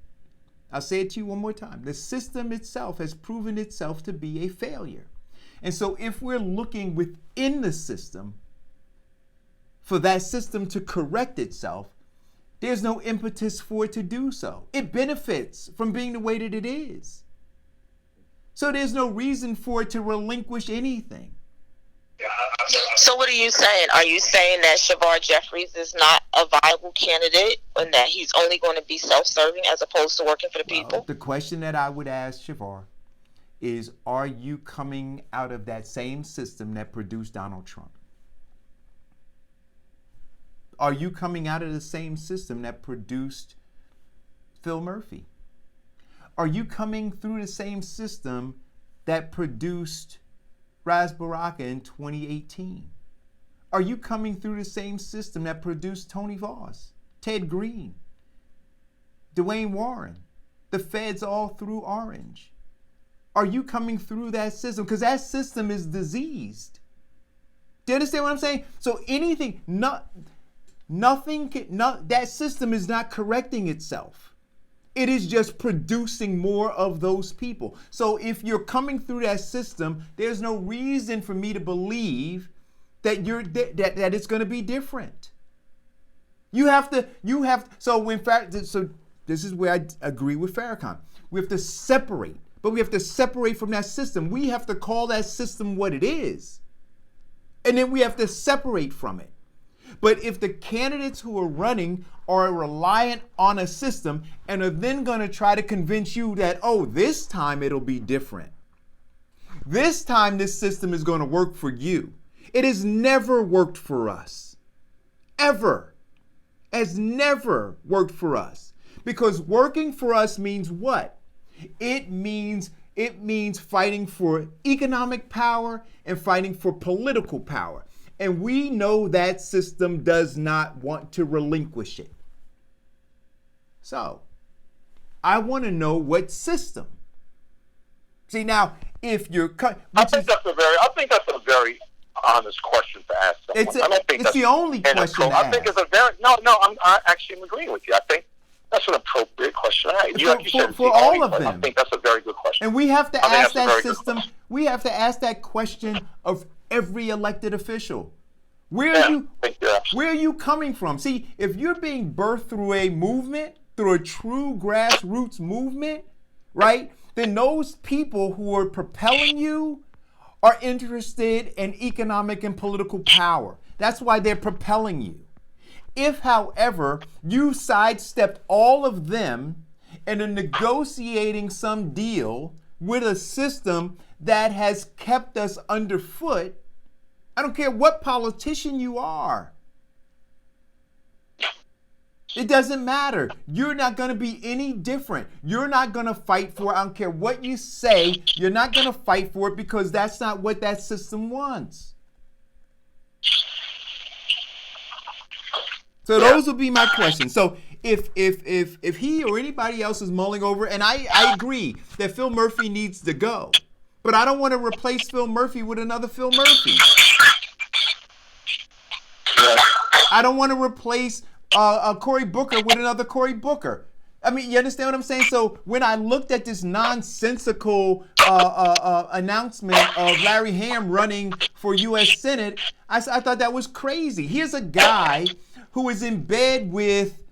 I'll say it to you one more time. The system itself has proven itself to be a failure. And so if we're looking within the system for that system to correct itself, there's no impetus for it to do so. It benefits from being the way that it is. So there's no reason for it to relinquish anything. So what are you saying? Are you saying that Shavar Jeffries is not a viable candidate and that he's only going to be self-serving as opposed to working for the people? The question that I would ask Shavar is, are you coming out of that same system that produced Donald Trump? Are you coming out of the same system that produced Phil Murphy? Are you coming through the same system that produced Ras Baraka in 2018? Are you coming through the same system that produced Tony Voss, Ted Green, Dwayne Warren, the feds all through Orange? Are you coming through that system? Because that system is diseased. Do you understand what I'm saying? So that system is not correcting itself. It is just producing more of those people. So if you're coming through that system, there's no reason for me to believe that that it's going to be different. So this is where I agree with Farrakhan. We have to separate, but we have to separate from that system. We have to call that system what it is. And then we have to separate from it. But if the candidates who are running are reliant on a system and are then going to try to convince you that, oh, this time it'll be different. This time this system is going to work for you. It has never worked for us. Ever. Has never worked for us. Because working for us means what? It means fighting for economic power and fighting for political power. And we know that system does not want to relinquish it. So, I want to know what system. See, now, if you're... I think that's a very honest question to ask someone. It's the only question to ask. I think it's a very... I actually am agreeing with you. I think that's an appropriate question. For all of them. I think that's a very good question. And we have to ask that system... We have to ask that question of every elected official. Where are you coming from? See, if you're being birthed through a movement, through a true grassroots movement, right, then those people who are propelling you are interested in economic and political power. That's why they're propelling you. If, however, you sidestepped all of them and are negotiating some deal with a system that has kept us underfoot, I don't care what politician you are. It doesn't matter. You're not going to be any different. You're not going to fight for it. I don't care what you say. You're not going to fight for it because that's not what that system wants. So those will be my questions. So if he or anybody else is mulling over, and I agree that Phil Murphy needs to go, but I don't want to replace Phil Murphy with another Phil Murphy. I don't want to replace Cory Booker with another Cory Booker. I mean, you understand what I'm saying? So when I looked at this nonsensical announcement of Larry Hamm running for U.S. Senate, I thought that was crazy. Here's a guy who is in bed with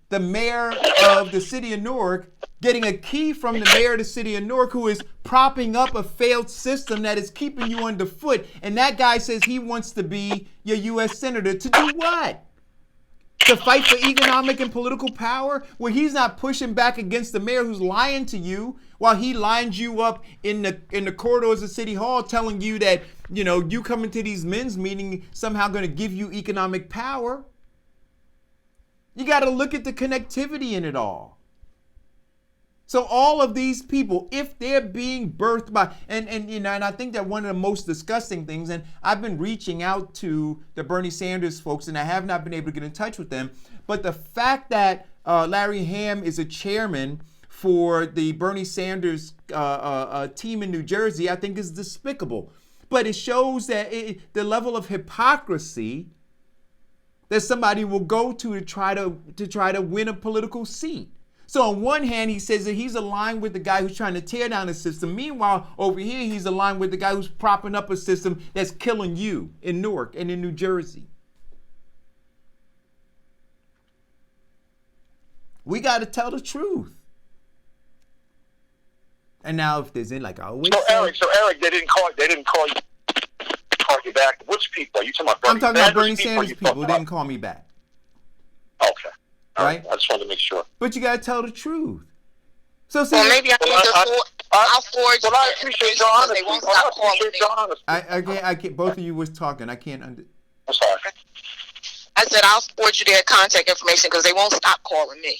the mayor of the City of Newark, getting a key from the mayor of the City of Newark, who is propping up a failed system that is keeping you underfoot. And that guy says he wants to be your U.S. Senator to do what? To fight for economic and political power? Where he's not pushing back against the mayor who's lying to you while he lines you up in the corridors of City Hall telling you that, you coming to these men's meetings somehow going to give you economic power. got to look at the connectivity in it all. So all of these people, if they're being birthed by, and I think that one of the most disgusting things, and I've been reaching out to the Bernie Sanders folks, and I have not been able to get in touch with them, but the fact that Larry Hamm is a chairman for the Bernie Sanders team in New Jersey, I think is despicable. But it shows that the level of hypocrisy that somebody will go to try to win a political seat. So on one hand, he says that he's aligned with the guy who's trying to tear down the system. Meanwhile, over here, he's aligned with the guy who's propping up a system that's killing you in Newark and in New Jersey. We got to tell the truth. And now, if there's any, So Eric, they didn't call you back. Which people? Are you talking about Bernie Sanders? I'm talking about Bernie Sanders people who didn't call me back. Okay. Right? I just wanted to make sure. But you got to tell the truth. So see, well, maybe I'll forward you. I appreciate your honesty. They won't stop calling me. I can't. Both of you was talking. I can't. I'm sorry. I said I'll forward you their contact information because they won't stop calling me.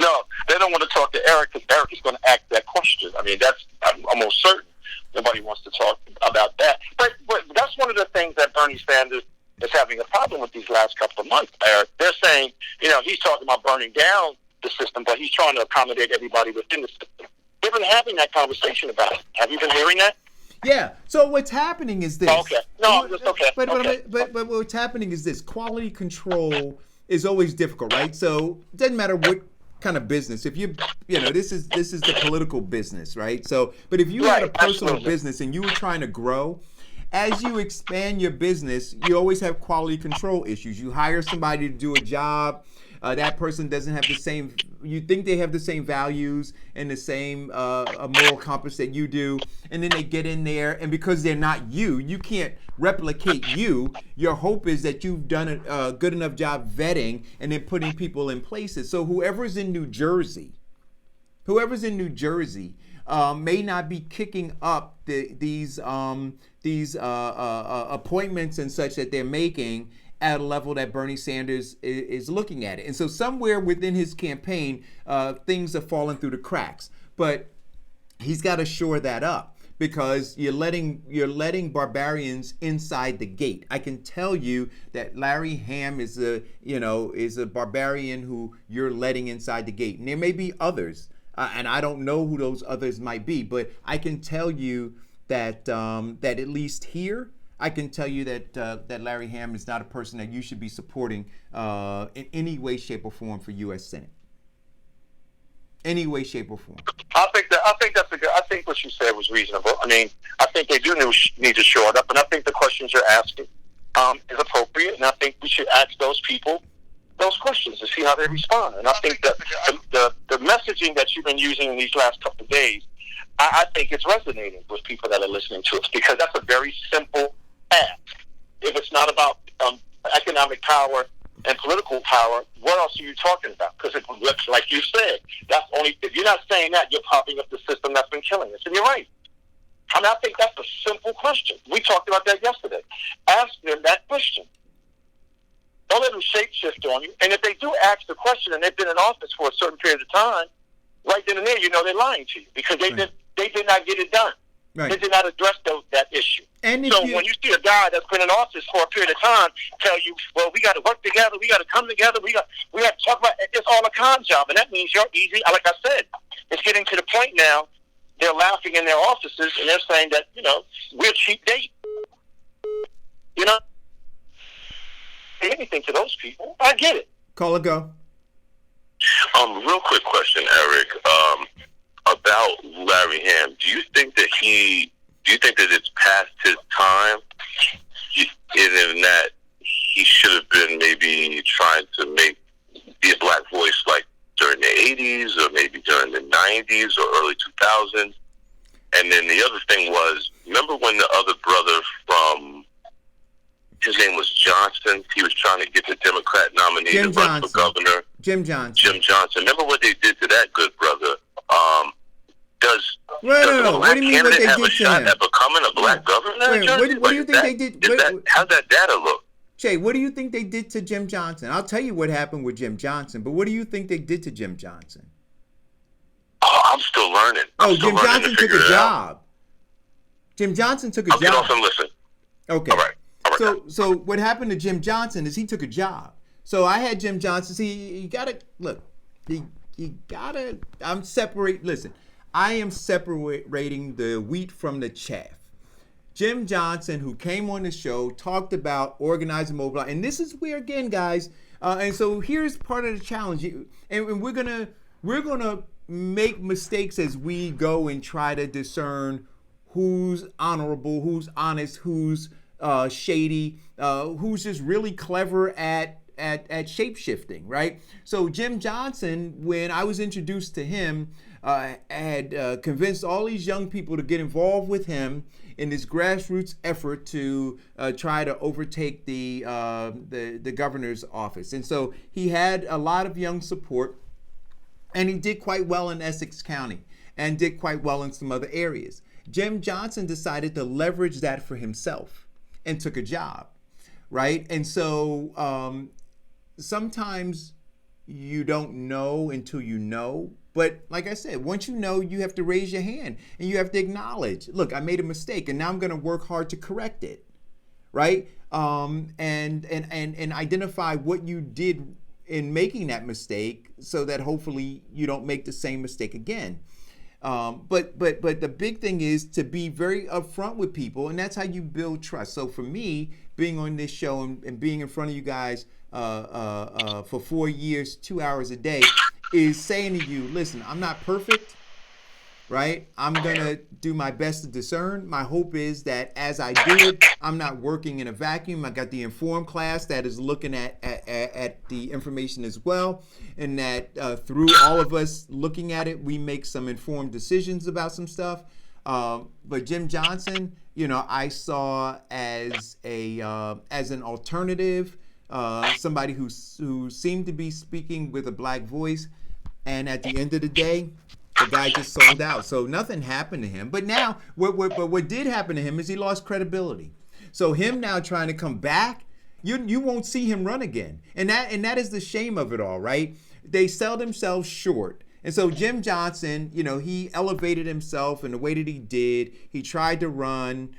No, they don't want to talk to Eric because Eric is going to ask that question. I mean, I'm almost certain nobody wants to talk about that. But that's one of the things that Bernie Sanders is having a problem with these last couple of months, Eric. They're saying, he's talking about burning down the system, but he's trying to accommodate everybody within the system. They've been having that conversation about it. Have you been hearing that? Yeah. So what's happening is this. Okay. No, it's okay. But what's happening is this. Quality control is always difficult, right? So it doesn't matter what kind of business. If this is the political business, right? So, but if you had a personal business and you were trying to grow, as you expand your business, you always have quality control issues. You hire somebody to do a job. That person doesn't have the same, you think they have the same values and the same moral compass that you do. And then they get in there, and because they're not you can't replicate you. Your hope is that you've done a good enough job vetting and then putting people in places. So whoever's in New Jersey may not be kicking up these appointments and such that they're making at a level that Bernie Sanders is looking at it. And so somewhere within his campaign, things are falling through the cracks. But he's got to shore that up because you're letting barbarians inside the gate. I can tell you that Larry Hamm is a barbarian who you're letting inside the gate. And there may be others, and I don't know who those others might be, but I can tell you that that at least here, I can tell you that Larry Hamm is not a person that you should be supporting in any way, shape, or form for U.S. Senate. Any way, shape, or form. I think that's a good. I think what you said was reasonable. I mean, I think they do need to shore it up, and I think the questions you're asking is appropriate, and I think we should ask those people those questions to see how they respond. And I think that the messaging that you've been using in these last couple of days, I think it's resonating with people that are listening to us because that's a very simple ask. If it's not about economic power and political power, what else are you talking about? Because it looks like you said, that's only if you're not saying that, you're popping up the system that's been killing us. And you're right. I mean, I think that's a simple question. We talked about that yesterday. Ask them that question. Don't let them shapeshift on you. And if they do ask the question and they've been in office for a certain period of time, right then and there, you know they're lying to you because they did not get it done. Right. They did not address that issue. And so when you see a guy that's been in office for a period of time tell you, well, we got to work together, we got to come together, we got to talk about it's all a con job, and that means you're easy. Like I said, it's getting to the point now they're laughing in their offices and they're saying that we're cheap date. Anything to those people, I get it. Call it go. Real quick question, Eric. About Larry Hamm, do you think that it's past his time, in that he should have been maybe trying to be a black voice like during the 80s or maybe during the 90s or early 2000s? And then the other thing was, remember when the other brother from, his name was Johnson, he was trying to get the Democrat nominee to run for governor? Jim Johnson. Remember what they did to that good brother? Does a black candidate have a shot at becoming a black governor? What do you think they did? How's that data look? Che, what do you think they did to Jim Johnson? I'll tell you what happened with Jim Johnson, but what do you think they did to Jim Johnson? Oh, I'm still learning. Jim Johnson took a job. Jim Johnson took a job. Get off and listen. Okay. All right. So what happened to Jim Johnson is he took a job. So I had Jim Johnson. See, you gotta look. You gotta. Listen, I am separating the wheat from the chaff. Jim Johnson, who came on the show, talked about organizing, mobilizing, and this is where again, guys. And so here's part of the challenge, and we're gonna make mistakes as we go and try to discern who's honorable, who's honest, who's shady, who's just really clever at shape-shifting, right? So Jim Johnson, when I was introduced to him, had convinced all these young people to get involved with him in this grassroots effort to try to overtake the governor's office. And so he had a lot of young support, and he did quite well in Essex County and did quite well in some other areas. Jim Johnson decided to leverage that for himself and took a job, right? And so sometimes you don't know until you know. But like I said, once you know, you have to raise your hand and you have to acknowledge, look, I made a mistake and now I'm going to work hard to correct it, right? And identify what you did in making that mistake so that hopefully you don't make the same mistake again. But the big thing is to be very upfront with people, and that's how you build trust. So for me, being on this show and being in front of you guys for 4 years, 2 hours a day, is saying to you, listen, I'm not perfect, right? I'm gonna do my best to discern. My hope is that as I do it, I'm not working in a vacuum. I got the Inform class that is looking at the information as well, and that through all of us looking at it, we make some informed decisions about some stuff. But Jim Johnson, I saw as an alternative, somebody who seemed to be speaking with a black voice, and at the end of the day, the guy just sold out. So nothing happened to him. But now, what did happen to him is he lost credibility. So him now trying to come back, you won't see him run again. And that is the shame of it all, right? They sell themselves short. And so Jim Johnson, he elevated himself in the way that he did. He tried to run.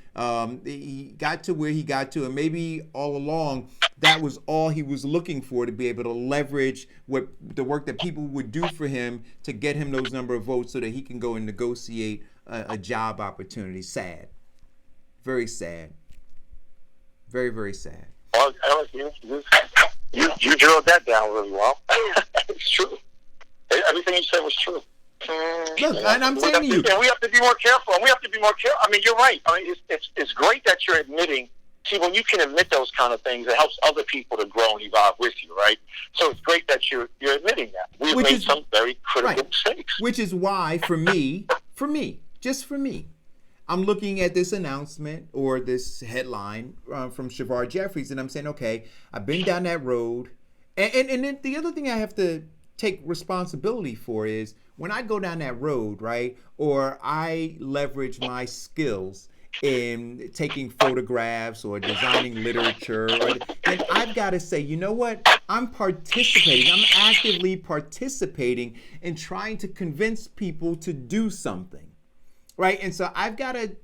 He got to where he got to, and maybe all along that was all he was looking for, to be able to leverage the work that people would do for him to get him those number of votes so that he can go and negotiate a job opportunity. Sad. Very sad. Very, very sad. Well, Alex, you drilled that down really well. It's true. Everything you said was true. Look, and I'm saying to you, and we have to be more careful. And we have to be more careful. I mean, you're right. I mean, it's great that you're admitting. See, when you can admit those kind of things, it helps other people to grow and evolve with you, right? So it's great that you're admitting that. We've made some very critical mistakes. Which is why, for me, I'm looking at this announcement or this headline from Shavar Jeffries, and I'm saying, okay, I've been down that road. And then the other thing I have to take responsibility for is when I go down that road, right, or I leverage my skills in taking photographs or designing literature, then I've got to say, you know what? I'm actively participating in trying to convince people to do something, right? And so I've got to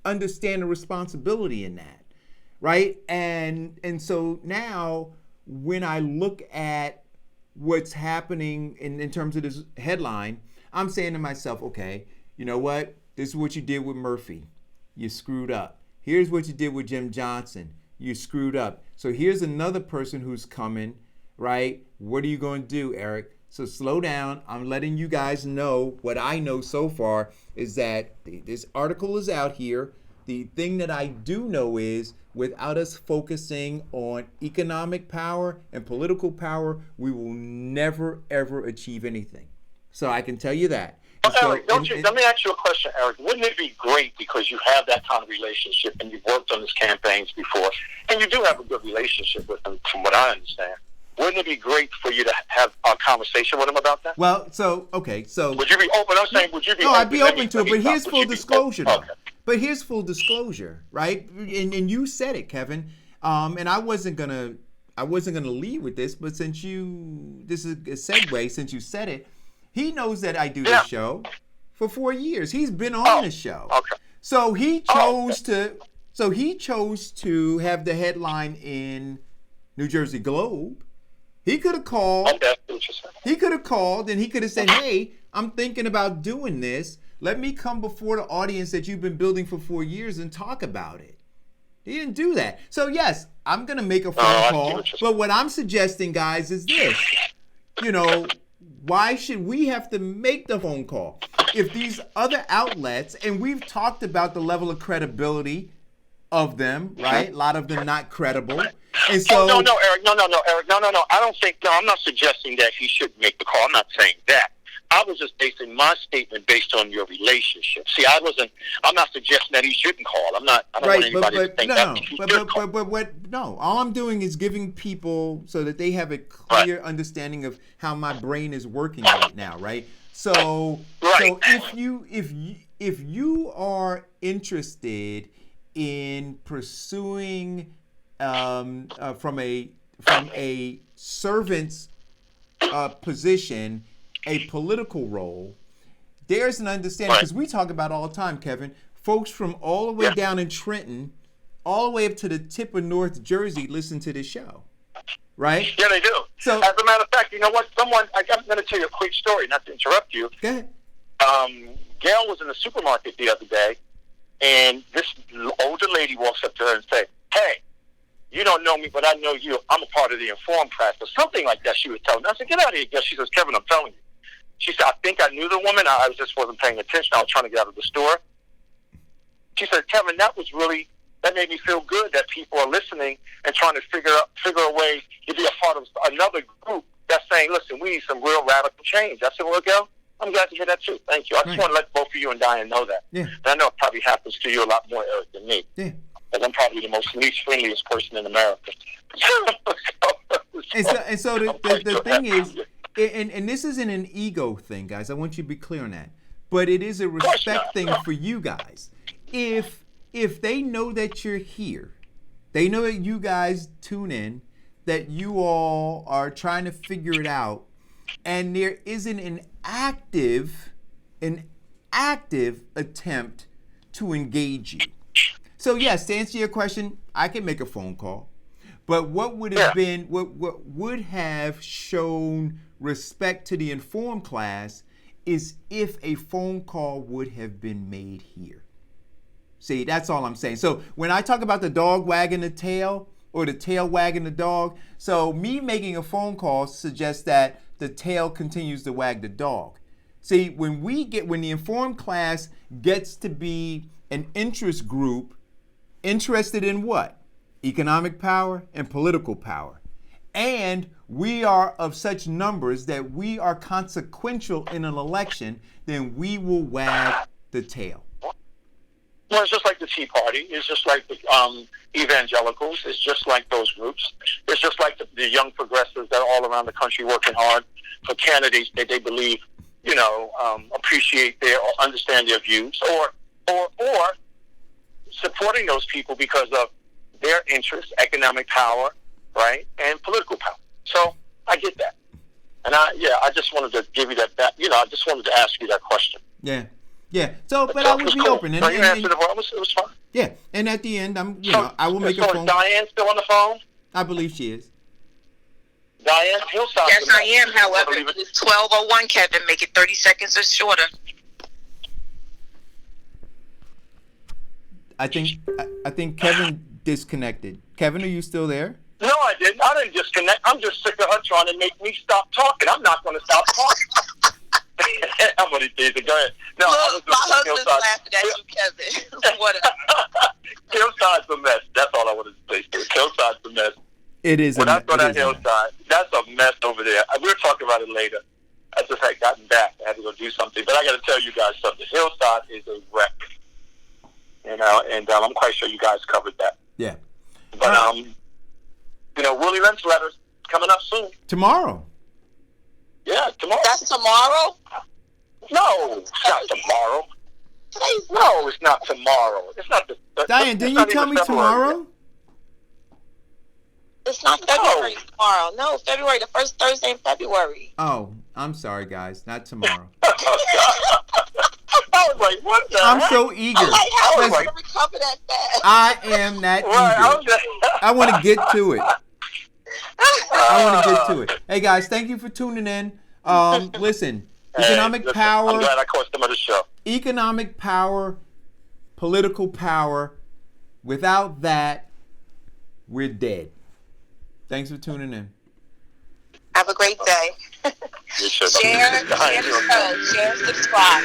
understand the responsibility in that, right? And so now when I look at what's happening in terms of this headline, I'm saying to myself, okay, you know what? This is what you did with Murphy. You screwed up. Here's what you did with Jim Johnson. You screwed up. So here's another person who's coming, right? What are you going to do, Eric? So slow down. I'm letting you guys know what I know so far is that this article is out here. The thing that I do know is without us focusing on economic power and political power, we will never, ever achieve anything. So I can tell you that. Eric, let me ask you a question, Eric. Wouldn't it be great, because you have that kind of relationship and you've worked on his campaigns before, and you do have a good relationship with him, from what I understand, wouldn't it be great for you to have a conversation with him about that? Well, so, okay, so... Would you be open? I'm saying, would you be open? No, I'd be open to it, but here's full disclosure, though. But here's full disclosure, right? And you said it, Kevin. And I wasn't gonna lead with this, but this is a segue. Since you said it, he knows that I do this show for 4 years. He's been on the show. Okay. So he chose to have the headline in New Jersey Globe. He could have called. He could have called and he could have said, "Hey, I'm thinking about doing this. Let me come before the audience that you've been building for 4 years and talk about it." He didn't do that. So yes, I'm gonna make a phone call. But what I'm suggesting, guys, is this. Why should we have to make the phone call? If these other outlets, and we've talked about the level of credibility of them, right? A lot of them not credible. And so No, Eric. No. I'm not suggesting that he should make the call. I'm not saying that. I was just basing my statement based on your relationship. See, I'm not suggesting that he shouldn't call. I don't want anybody to think that he should call. No, all I'm doing is giving people so that they have a clear understanding of how my brain is working right now, right? So if you are interested in pursuing from a servant's position, a political role, there's an understanding, because we talk about all the time, Kevin, folks from all the way down in Trenton, all the way up to the tip of North Jersey listen to this show, right? Yeah, they do. So, as a matter of fact, you know what? I'm going to tell you a quick story, not to interrupt you. Go ahead. Gail was in the supermarket the other day, and this older lady walks up to her and says, "Hey, you don't know me, but I know you. I'm a part of the Informed class," or something like that she was telling me. I said, "Get out of here." She says, "Kevin, I'm telling you." She said, "I think I knew the woman. I just wasn't paying attention. I was trying to get out of the store." She said, "Kevin, that made me feel good that people are listening and trying to figure a way to be a part of another group that's saying, listen, we need some real radical change." I said, "Well, Gail, I'm glad to hear that too. Thank you. I just want to let both of you and Diane know that." Yeah. And I know it probably happens to you a lot more, Eric, than me. Yeah. Because I'm probably the most least friendliest person in America. And so the thing is, and this isn't an ego thing, guys. I want you to be clear on that. But it is a respect thing for you guys. If they know that you're here, they know that you guys tune in, that you all are trying to figure it out, and there isn't an active attempt to engage you. So yes, to answer your question, I can make a phone call. But what would have been, what would have shown respect to the Informed class is if a phone call would have been made here. See, that's all I'm saying. So when I talk about the dog wagging the tail or the tail wagging the dog, so me making a phone call suggests that the tail continues to wag the dog. See, when the Informed class gets to be an interest group interested in what? Economic power and political power. And we are of such numbers that we are consequential in an election, then we will wag the tail. Well, it's just like the Tea Party. It's just like the evangelicals. It's just like those groups. It's just like the young progressives that are all around the country working hard for candidates that they believe, appreciate their or understand their views, or supporting those people because of their interests, economic power, right, and political power. So I get that, and I just wanted to give you that. I just wanted to ask you that question. Yeah. So, but I would be open. And you answered it well. It was fine. Yeah, and at the end, I will make a phone. Is Diane still on the phone? I believe she is. Diane, Hillside. Yes, I am. However, it's 12:01, Kevin. Make it 30 seconds or shorter. I think Kevin disconnected. Kevin, are you still there? No, I didn't. I didn't disconnect. I'm just sick of her trying to make me stop talking. I'm not going to stop talking. I'm going to tease it. Go ahead. No, look, my husband's laughing at you, Kevin. Whatever. Hillside's a mess. That's all I wanted to say. Hillside's a mess. It is. When I go down Hillside, that's a mess over there. We'll talk about it later. I just had gotten back. I had to go do something. But I got to tell you guys something. Hillside is a wreck. And I'm quite sure you guys covered that. Yeah. But, Willie Lynch letters coming up soon. Tomorrow. Yeah, tomorrow. That's tomorrow? No, not tomorrow. No, it's not tomorrow. It's not the. Diane, didn't you tell me tomorrow? It's not February tomorrow. No, February, the first Thursday in February. Oh, I'm sorry, guys. Not tomorrow. I was like, what the I'm heck? so eager. I'm like, how are we going to recover that fast? I am that eager. I want to get to it. Hey, guys, thank you for tuning in. Listen, economic power. I'm glad I caught some of the show. Economic power, political power. Without that, we're dead. Thanks for tuning in. Have a great day. Share, subscribe.